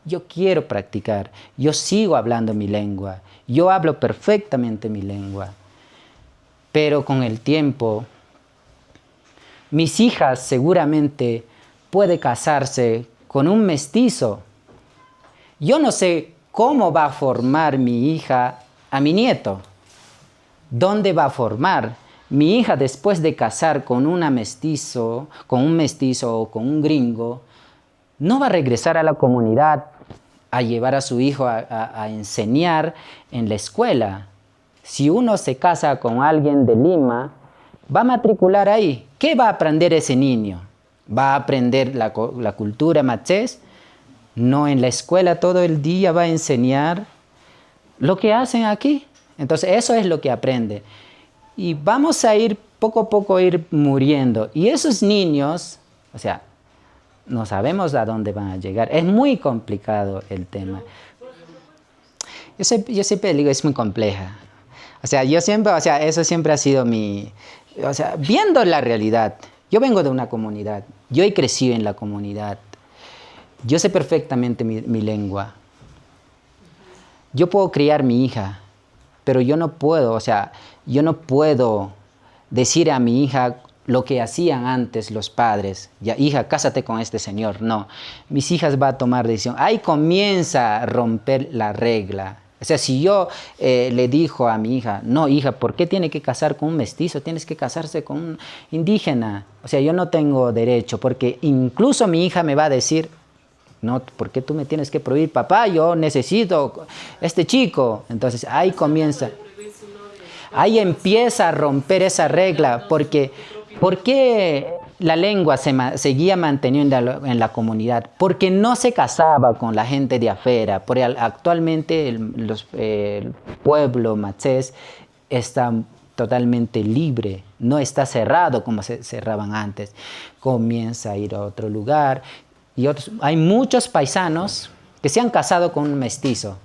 Yo quiero practicar. Yo sigo hablando mi lengua. Yo hablo perfectamente mi lengua. Pero con el tiempo, mis hijas seguramente pueden casarse con un mestizo. Yo no sé cómo va a formar mi hija a mi nieto. ¿Dónde va a formar? Mi hija, después de casar con un mestizo o con un gringo, no va a regresar a la comunidad a llevar a su hijo a enseñar en la escuela. Si uno se casa con alguien de Lima, va a matricular ahí. ¿Qué va a aprender ese niño? ¿Va a aprender la cultura machés? No, en la escuela todo el día va a enseñar lo que hacen aquí. Entonces eso es lo que aprende. Y vamos a ir poco a poco muriendo. Y esos niños, o sea, no sabemos a dónde van a llegar. Es muy complicado el tema. Yo siempre digo, es muy compleja. O sea, eso siempre ha sido viendo la realidad. Yo vengo de una comunidad. Yo he crecido en la comunidad. Yo sé perfectamente mi lengua. Yo puedo criar mi hija, pero yo no puedo decir a mi hija lo que hacían antes los padres. Ya, hija, cásate con este señor. No, mis hijas van a tomar decisión. Ahí comienza a romper la regla. O sea, si yo le dijo a mi hija, no, hija, ¿por qué tiene que casar con un mestizo? Tienes que casarse con un indígena. O sea, yo no tengo derecho, porque incluso mi hija me va a decir, no, ¿por qué tú me tienes que prohibir? Papá, yo necesito este chico. Entonces ahí comienza. Ahí empieza a romper esa regla, porque ¿por qué la lengua seguía manteniendo en la comunidad? Porque no se casaba con la gente de afuera. Porque actualmente el pueblo matsés está totalmente libre, no está cerrado como se cerraban antes. Comienza a ir a otro lugar. Hay muchos paisanos que se han casado con un mestizo.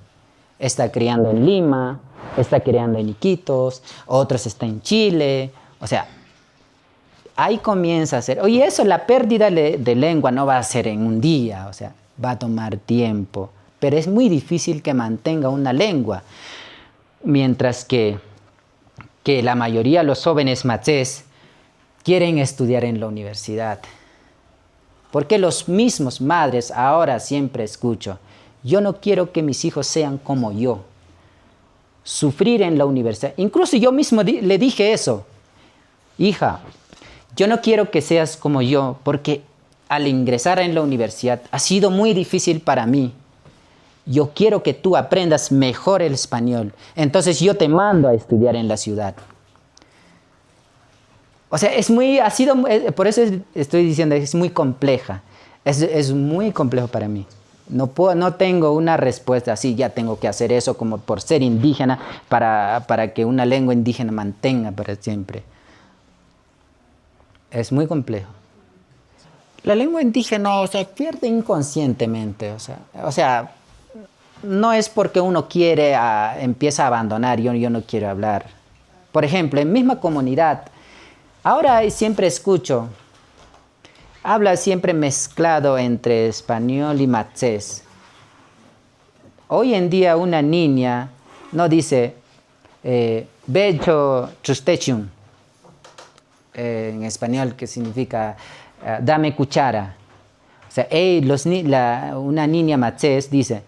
Está criando en Lima, está criando en Iquitos, otros están en Chile. O sea, ahí comienza a ser. Oye, eso, la pérdida de lengua no va a ser en un día, o sea, va a tomar tiempo. Pero es muy difícil que mantenga una lengua. Mientras que la mayoría de los jóvenes matsés quieren estudiar en la universidad. Porque los mismos madres ahora siempre escucho, yo no quiero que mis hijos sean como yo. Sufrir en la universidad. Incluso yo mismo le dije eso. Hija, yo no quiero que seas como yo, porque al ingresar en la universidad ha sido muy difícil para mí. Yo quiero que tú aprendas mejor el español. Entonces yo te mando a estudiar en la ciudad. O sea, por eso estoy diciendo, es muy compleja. Es muy complejo para mí. No tengo una respuesta así, ya tengo que hacer eso como por ser indígena para que una lengua indígena mantenga para siempre. Es muy complejo. La lengua indígena, o sea, pierde inconscientemente. O sea, no es porque uno quiere, empieza a abandonar, yo no quiero hablar. Por ejemplo, en misma comunidad, ahora siempre escucho, habla siempre mezclado entre español y matsés. Hoy en día una niña no dice, becho chustechun, en español, que significa dame cuchara. O sea, una niña matsés dice,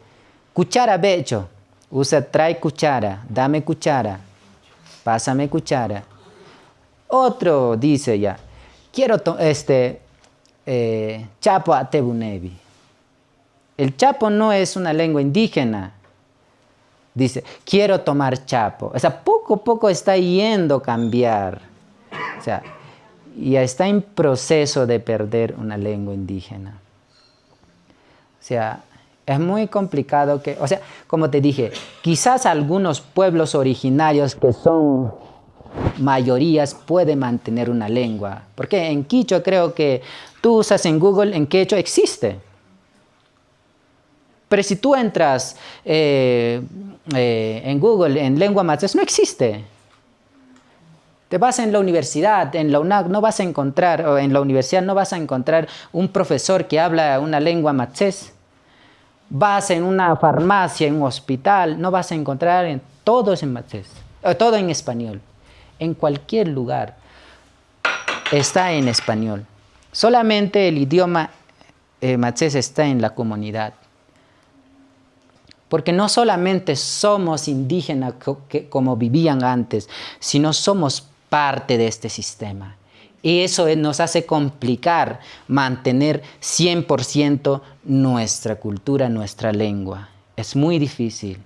cuchara becho, trae cuchara, dame cuchara, pásame cuchara. Otro dice ya, quiero chapo atebunevi. El chapo no es una lengua indígena. Dice, quiero tomar chapo. O sea, poco a poco está yendo a cambiar. O sea, ya está en proceso de perder una lengua indígena. O sea, es muy complicado o sea, como te dije, quizás algunos pueblos originarios que son mayorías pueden mantener una lengua. Porque en quichua creo que tú usas en Google, en quechua existe. Pero si tú entras en Google, en lengua matsés, no existe. Te vas en la universidad, en la UNAC no vas a encontrar, o en la universidad no vas a encontrar un profesor que habla una lengua matsés. Vas en una farmacia, en un hospital, no vas a encontrar, todo es en matsés, todo en español. En cualquier lugar está en español. Solamente el idioma matsés está en la comunidad. Porque no solamente somos indígenas como vivían antes, sino somos parte de este sistema. Y eso nos hace complicar mantener 100% nuestra cultura, nuestra lengua. Es muy difícil.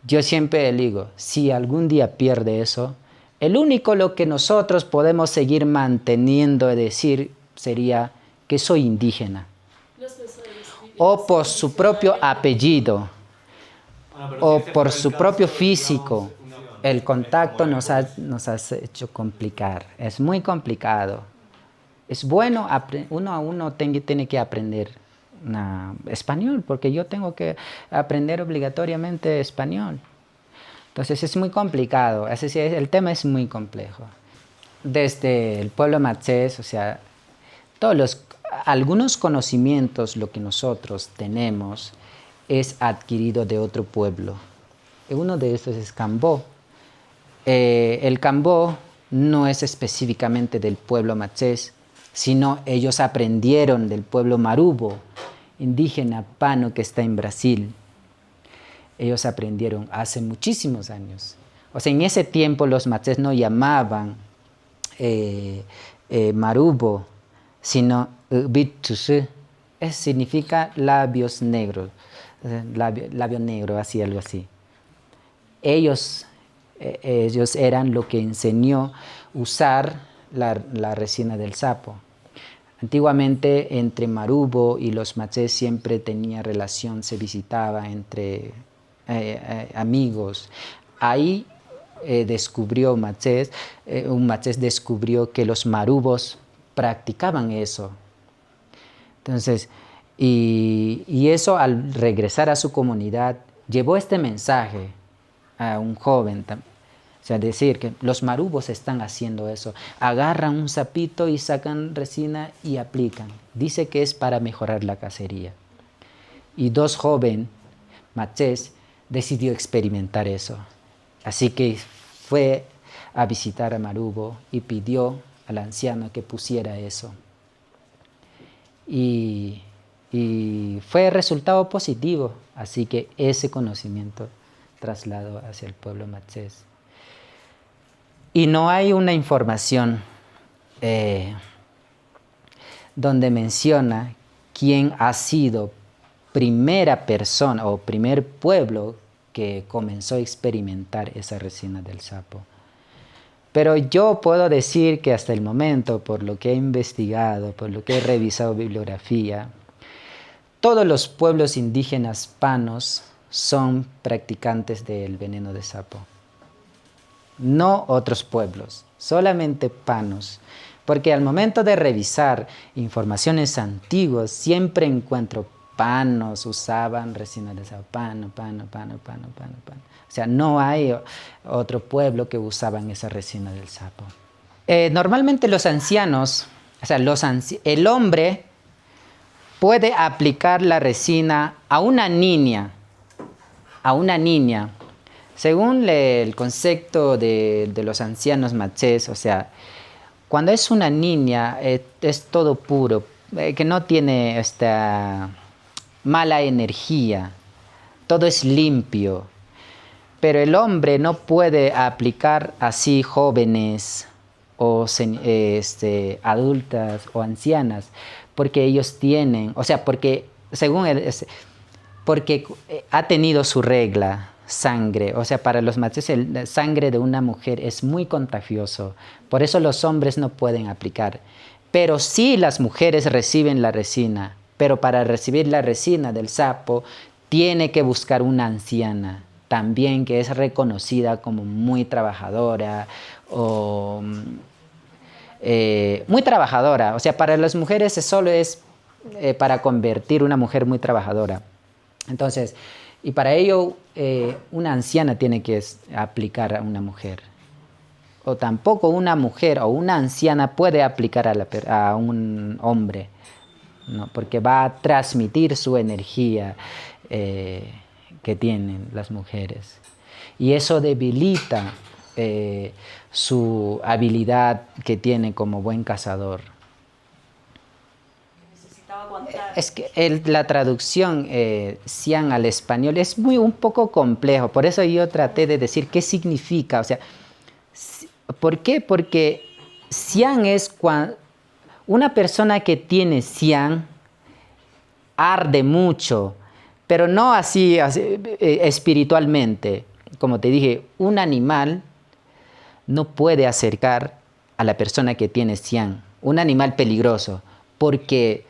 Yo siempre digo, si algún día pierde eso, el único lo que nosotros podemos seguir manteniendo de decir sería que soy indígena. O por su propio apellido, o por su propio físico. El contacto nos ha hecho complicar. Es muy complicado. Es bueno, uno tiene que aprender español, porque yo tengo que aprender obligatoriamente español. Entonces es muy complicado. El tema es muy complejo. Desde el pueblo matsés, o sea, algunos conocimientos, lo que nosotros tenemos, es adquirido de otro pueblo. Uno de estos es Cambó. El Cambó no es específicamente del pueblo Machés, sino ellos aprendieron del pueblo Marubo, indígena Pano que está en Brasil. Ellos aprendieron hace muchísimos años. O sea, en ese tiempo los Machés no llamaban Marubo, sino Bitchushu. Significa labios negros, labio negro, así, algo así. Ellos eran lo que enseñó usar la resina del sapo. Antiguamente entre Marubo y los Machés siempre tenía relación, se visitaba entre amigos. Ahí descubrió Machés, un Machés descubrió que los Marubos practicaban eso. Entonces, y eso al regresar a su comunidad, llevó este mensaje a un joven. O sea, decir que los marubos están haciendo eso. Agarran un sapito y sacan resina y aplican. Dice que es para mejorar la cacería. Y dos jóvenes, Machés, decidió experimentar eso. Así que fue a visitar a Marubo y pidió al anciano que pusiera eso. Y fue resultado positivo, así que ese conocimiento trasladó hacia el pueblo Machés. Y no hay una información donde menciona quién ha sido primera persona o primer pueblo que comenzó a experimentar esa resina del sapo. Pero yo puedo decir que hasta el momento, por lo que he investigado, por lo que he revisado bibliografía, todos los pueblos indígenas panos son practicantes del veneno de sapo. No otros pueblos, solamente panos. Porque al momento de revisar informaciones antiguas, siempre encuentro panos, usaban resina de sapo, pano. O sea, no hay otro pueblo que usaban esa resina del sapo. Normalmente los ancianos, o sea, el hombre puede aplicar la resina a una niña, según el concepto de los ancianos Machés. O sea, cuando es una niña es todo puro, que no tiene esta mala energía, todo es limpio. Pero el hombre no puede aplicar así jóvenes o adultas o ancianas, porque ellos tienen, o sea, porque según él, porque ha tenido su regla, sangre. O sea, para los Machés la sangre de una mujer es muy contagioso, por eso los hombres no pueden aplicar. Pero sí las mujeres reciben la resina, pero para recibir la resina del sapo tiene que buscar una anciana también que es reconocida como muy trabajadora o muy trabajadora. O sea, para las mujeres solo es para convertir una mujer muy trabajadora. Entonces, y para ello una anciana tiene que aplicar a una mujer. O tampoco una mujer o una anciana puede aplicar a un hombre, ¿no? Porque va a transmitir su energía que tienen las mujeres. Y eso debilita su habilidad que tiene como buen cazador. Necesitaba aguantar. Es que la traducción cian al español es un poco complejo, por eso yo traté de decir qué significa. O sea, ¿por qué? Porque cian es una persona que tiene cian arde mucho, pero no así espiritualmente. Como te dije, un animal no puede acercar a la persona que tiene cian, un animal peligroso, porque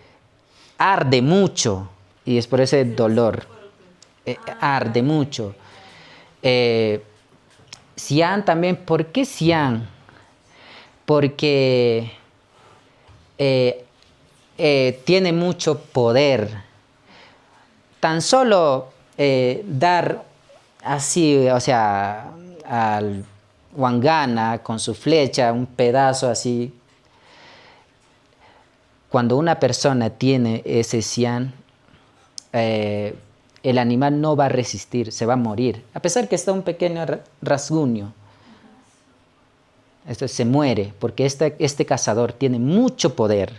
arde mucho y es por ese dolor. Arde mucho. Cian también, ¿por qué cian? Porque tiene mucho poder. Tan solo dar así, o sea, al Wangana con su flecha, un pedazo así. Cuando una persona tiene ese cian, el animal no va a resistir, se va a morir, a pesar que está un pequeño rasguño. Esto se muere, porque este cazador tiene mucho poder,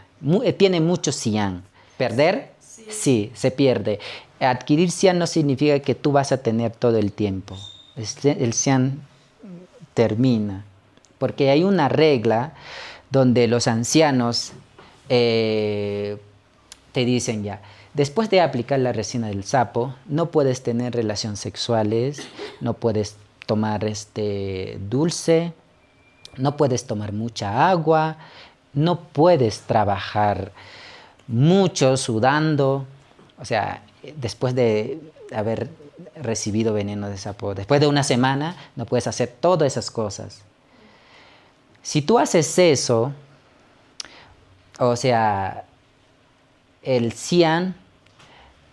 tiene mucho cian. ¿Perder? Sí, se pierde. Adquirir cian no significa que tú vas a tener todo el tiempo. El cian termina, porque hay una regla donde los ancianos te dicen ya, después de aplicar la resina del sapo, no puedes tener relaciones sexuales, no puedes tomar dulce, no puedes tomar mucha agua, no puedes trabajar mucho sudando, o sea, después de haber recibido veneno de sapo, después de una semana no puedes hacer todas esas cosas. Si tú haces eso, o sea, el cian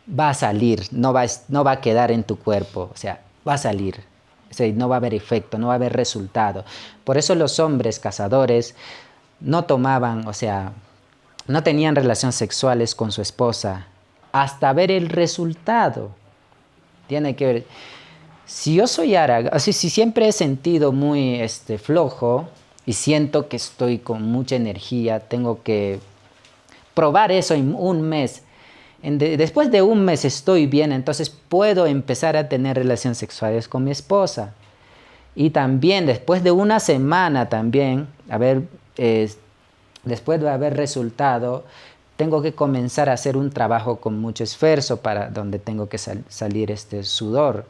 va a salir, no va a quedar en tu cuerpo, o sea, va a salir. O sea, no va a haber efecto, no va a haber resultado. Por eso los hombres cazadores no tomaban, o sea, no tenían relaciones sexuales con su esposa hasta ver el resultado. Tiene que ver. Si yo soy Ara, o sea, si siempre he sentido muy flojo y siento que estoy con mucha energía, tengo que probar eso en un mes. Después de un mes estoy bien, entonces puedo empezar a tener relaciones sexuales con mi esposa. Y también después de una semana también, después de haber resultado, tengo que comenzar a hacer un trabajo con mucho esfuerzo para donde tengo que salir sudor.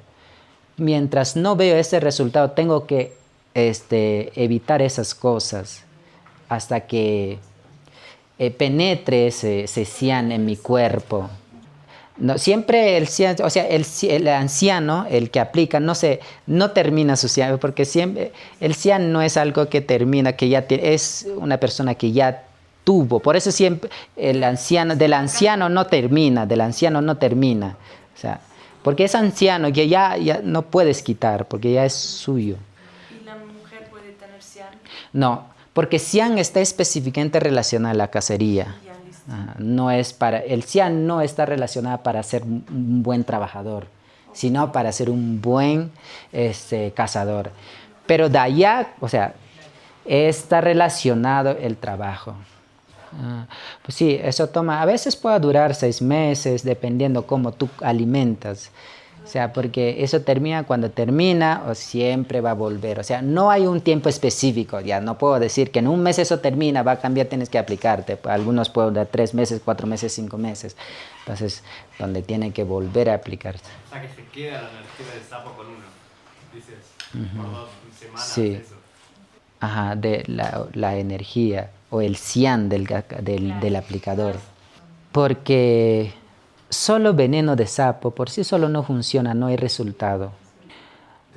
Mientras no veo ese resultado, tengo que evitar esas cosas hasta que penetre ese cian en mi cuerpo. No, siempre el cian, o sea, el anciano, el que aplica, no termina su cian, porque siempre el cian no es algo que termina, que ya es una persona que ya tuvo. Por eso siempre del anciano no termina. O sea, porque es anciano que ya no puedes quitar, porque ya es suyo. ¿Y la mujer puede tener cian? No, porque cian está específicamente relacionado a la cacería. Ya, listo. El cian no está relacionado para ser un buen trabajador, sino para ser un buen cazador. Pero de allá, o sea, está relacionado el trabajo. Pues sí, eso a veces puede durar 6 meses, dependiendo cómo tú alimentas. O sea, porque eso termina cuando termina o siempre va a volver. O sea, no hay un tiempo específico. Ya no puedo decir que en un mes eso termina, va a cambiar, tienes que aplicarte. Algunos pueden dar 3 meses, 4 meses, 5 meses. Entonces, donde tiene que volver a aplicarse. O sea, que se queda la energía del sapo con uno. Dices, por 2 semanas, Sí. eso. Ajá, de la energía o el cian del aplicador. Porque solo veneno de sapo por sí solo no funciona, no hay resultado.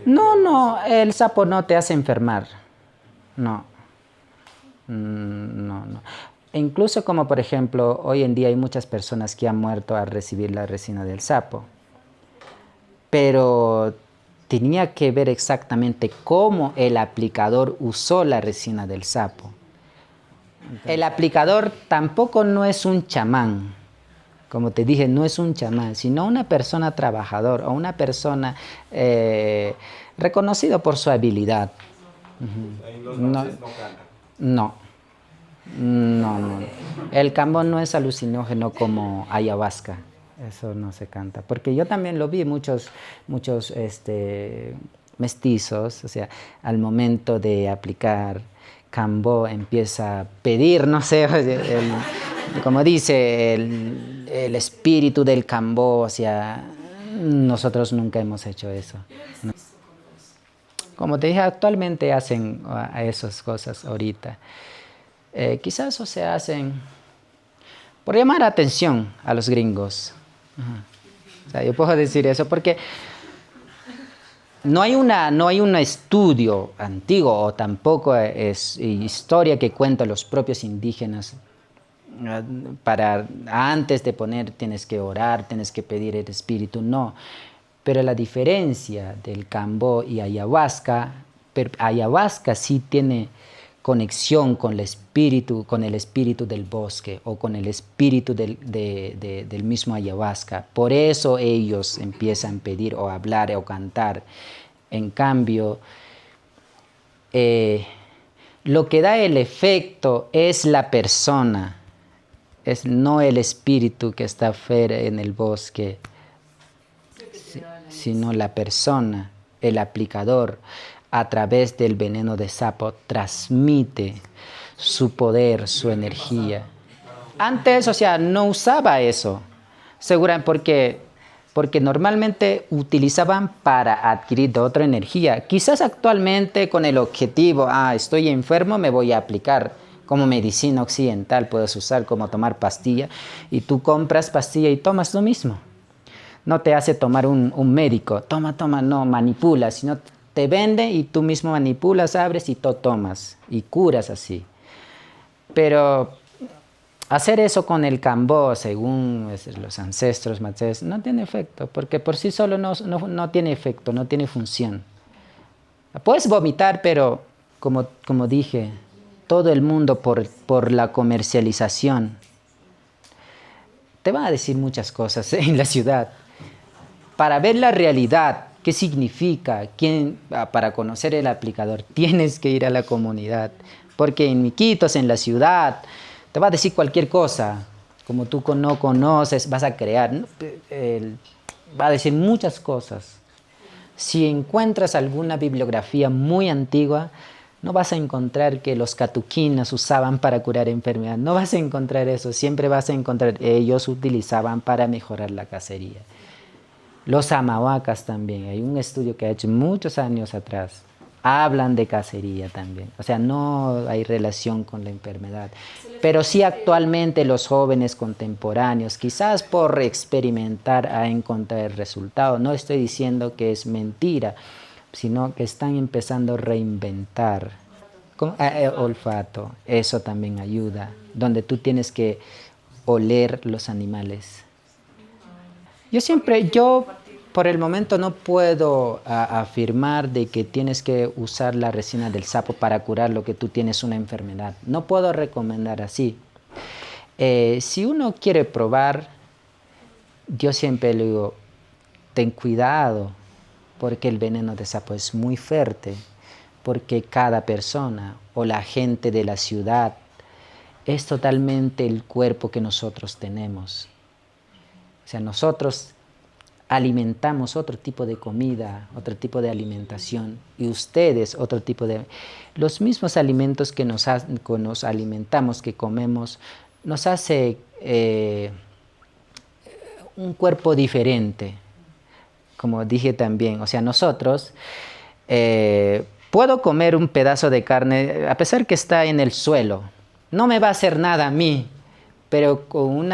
No, el sapo no te hace enfermar. No. E incluso como por ejemplo, hoy en día hay muchas personas que han muerto al recibir la resina del sapo. Pero tenía que ver exactamente cómo el aplicador usó la resina del sapo. El aplicador tampoco no es un chamán. Como te dije, no es un chamán, sino una persona trabajadora o una persona reconocida por su habilidad. Ahí los bases no cantan. No. El cambón no es alucinógeno como ayahuasca. Eso no se canta. Porque yo también lo vi, muchos mestizos, o sea, al momento de aplicar cambó empieza a pedir, no sé, como dice el espíritu del cambó, o sea, nosotros nunca hemos hecho eso. ¿No? Como te dije, actualmente hacen esas cosas ahorita. Quizás eso se hacen por llamar atención a los gringos. Ajá. O sea, yo puedo decir eso porque no hay un estudio antiguo o tampoco es historia que cuentan los propios indígenas. Para antes de poner tienes que orar, tienes que pedir el espíritu, no. Pero la diferencia del cambó y ayahuasca, ayahuasca sí tiene conexión con el espíritu del bosque o con el espíritu del mismo ayahuasca. Por eso ellos empiezan a pedir o hablar o cantar. En cambio, Lo que da el efecto es la persona, es no el espíritu que está afuera en el bosque, sino la persona, el aplicador, a través del veneno de sapo, transmite su poder, su energía. Antes, o sea, no usaba eso, porque normalmente utilizaban para adquirir otra energía. Quizás actualmente con el objetivo, estoy enfermo, me voy a aplicar. Como medicina occidental puedes usar, como tomar pastilla, y tú compras pastilla y tomas lo mismo. No te hace tomar un médico, toma, no manipulas, sino te vende y tú mismo manipulas, abres y tú tomas y curas así. Pero hacer eso con el cambó, según los ancestros, no tiene efecto, porque por sí solo no tiene efecto, no tiene función. Puedes vomitar, pero como dije, todo el mundo por la comercialización te va a decir muchas cosas en la ciudad. Para ver la realidad, qué significa, para conocer el aplicador, tienes que ir a la comunidad. Porque en Iquitos, en la ciudad, te va a decir cualquier cosa. Como tú no conoces, vas a crear. Va a decir muchas cosas. Si encuentras alguna bibliografía muy antigua, no vas a encontrar que los catuquinas usaban para curar enfermedad. No vas a encontrar eso. Siempre vas a encontrar ellos utilizaban para mejorar la cacería. Los amahuacas también. Hay un estudio que ha hecho muchos años atrás. Hablan de cacería también. O sea, no hay relación con la enfermedad. Pero sí actualmente los jóvenes contemporáneos, quizás por experimentar a encontrar el resultado. No estoy diciendo que es mentira, sino que están empezando a reinventar. Olfato, eso también ayuda. Donde tú tienes que oler los animales. Yo por el momento no puedo afirmar de que tienes que usar la resina del sapo para curar lo que tú tienes una enfermedad. No puedo recomendar así. Si uno quiere probar, yo siempre le digo, ten cuidado, porque el veneno de sapo es muy fuerte, porque cada persona o la gente de la ciudad es totalmente el cuerpo que nosotros tenemos. O sea, nosotros alimentamos otro tipo de comida, otro tipo de alimentación, y ustedes otro tipo de... Los mismos alimentos que nos alimentamos, que comemos, nos hace un cuerpo diferente, como dije también. O sea, nosotros, puedo comer un pedazo de carne, a pesar que está en el suelo, no me va a hacer nada a mí, pero con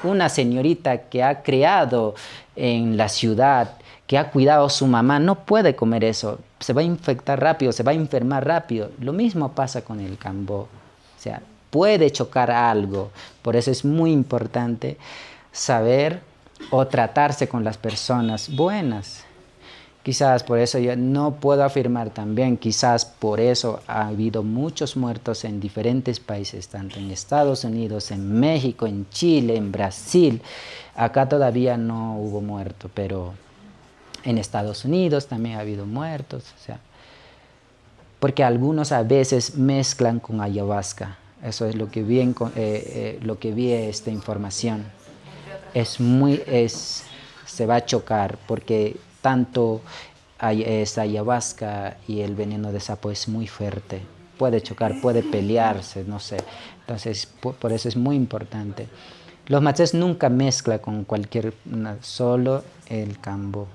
una señorita que ha criado en la ciudad, que ha cuidado a su mamá, no puede comer eso. Se va a infectar rápido, se va a enfermar rápido. Lo mismo pasa con el cambó. O sea, puede chocar algo. Por eso es muy importante saber o tratarse con las personas buenas. Quizás por eso yo no puedo afirmar también, quizás por eso ha habido muchos muertos en diferentes países, tanto en Estados Unidos, en México, en Chile, en Brasil. Acá todavía no hubo muertos, pero en Estados Unidos también ha habido muertos. O sea, porque algunos a veces mezclan con ayahuasca. Eso es lo que vi esta información. Se va a chocar porque tanto esta ayahuasca y el veneno de sapo es muy fuerte. Puede chocar, puede pelearse, no sé. Entonces, por eso es muy importante. Los machetes nunca mezclan con solo el cambó.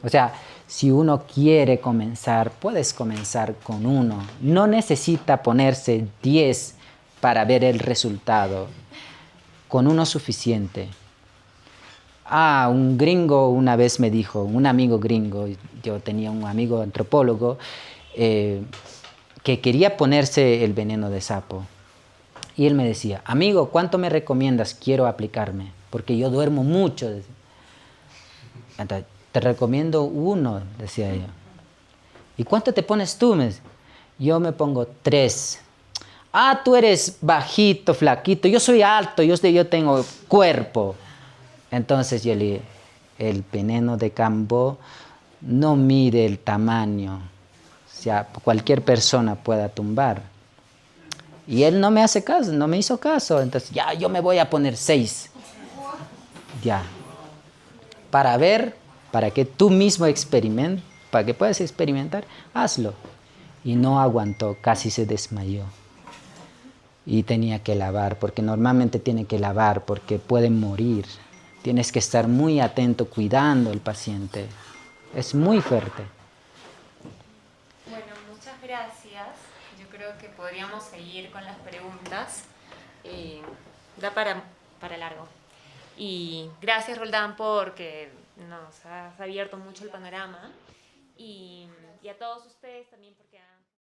O sea, si uno quiere comenzar, puedes comenzar con uno. No necesita ponerse 10 para ver el resultado. Con uno suficiente. Un gringo una vez me dijo, un amigo gringo, yo tenía un amigo antropólogo, que quería ponerse el veneno de sapo. Y él me decía, amigo, ¿cuánto me recomiendas? Quiero aplicarme, porque yo duermo mucho. Entonces, te recomiendo 1, decía yo. ¿Y cuánto te pones tú? Yo me pongo 3. Tú eres bajito, flaquito, yo soy alto, yo tengo cuerpo. Entonces yo le dije, el veneno de cambó no mide el tamaño, sea, cualquier persona pueda tumbar. Y él no me hace caso, no me hizo caso. Entonces, ya, yo me voy a poner 6. Ya. Para ver, para que tú mismo experimentes, para que puedas experimentar, hazlo. Y no aguantó, casi se desmayó. Y tenía que lavar, porque normalmente tiene que lavar, porque pueden morir. Tienes que estar muy atento, cuidando al paciente. Es muy fuerte. Bueno, muchas gracias. Yo creo que podríamos seguir con las preguntas. Da para largo. Y gracias, Roldán, porque nos has abierto mucho el panorama. Y a todos ustedes también porque han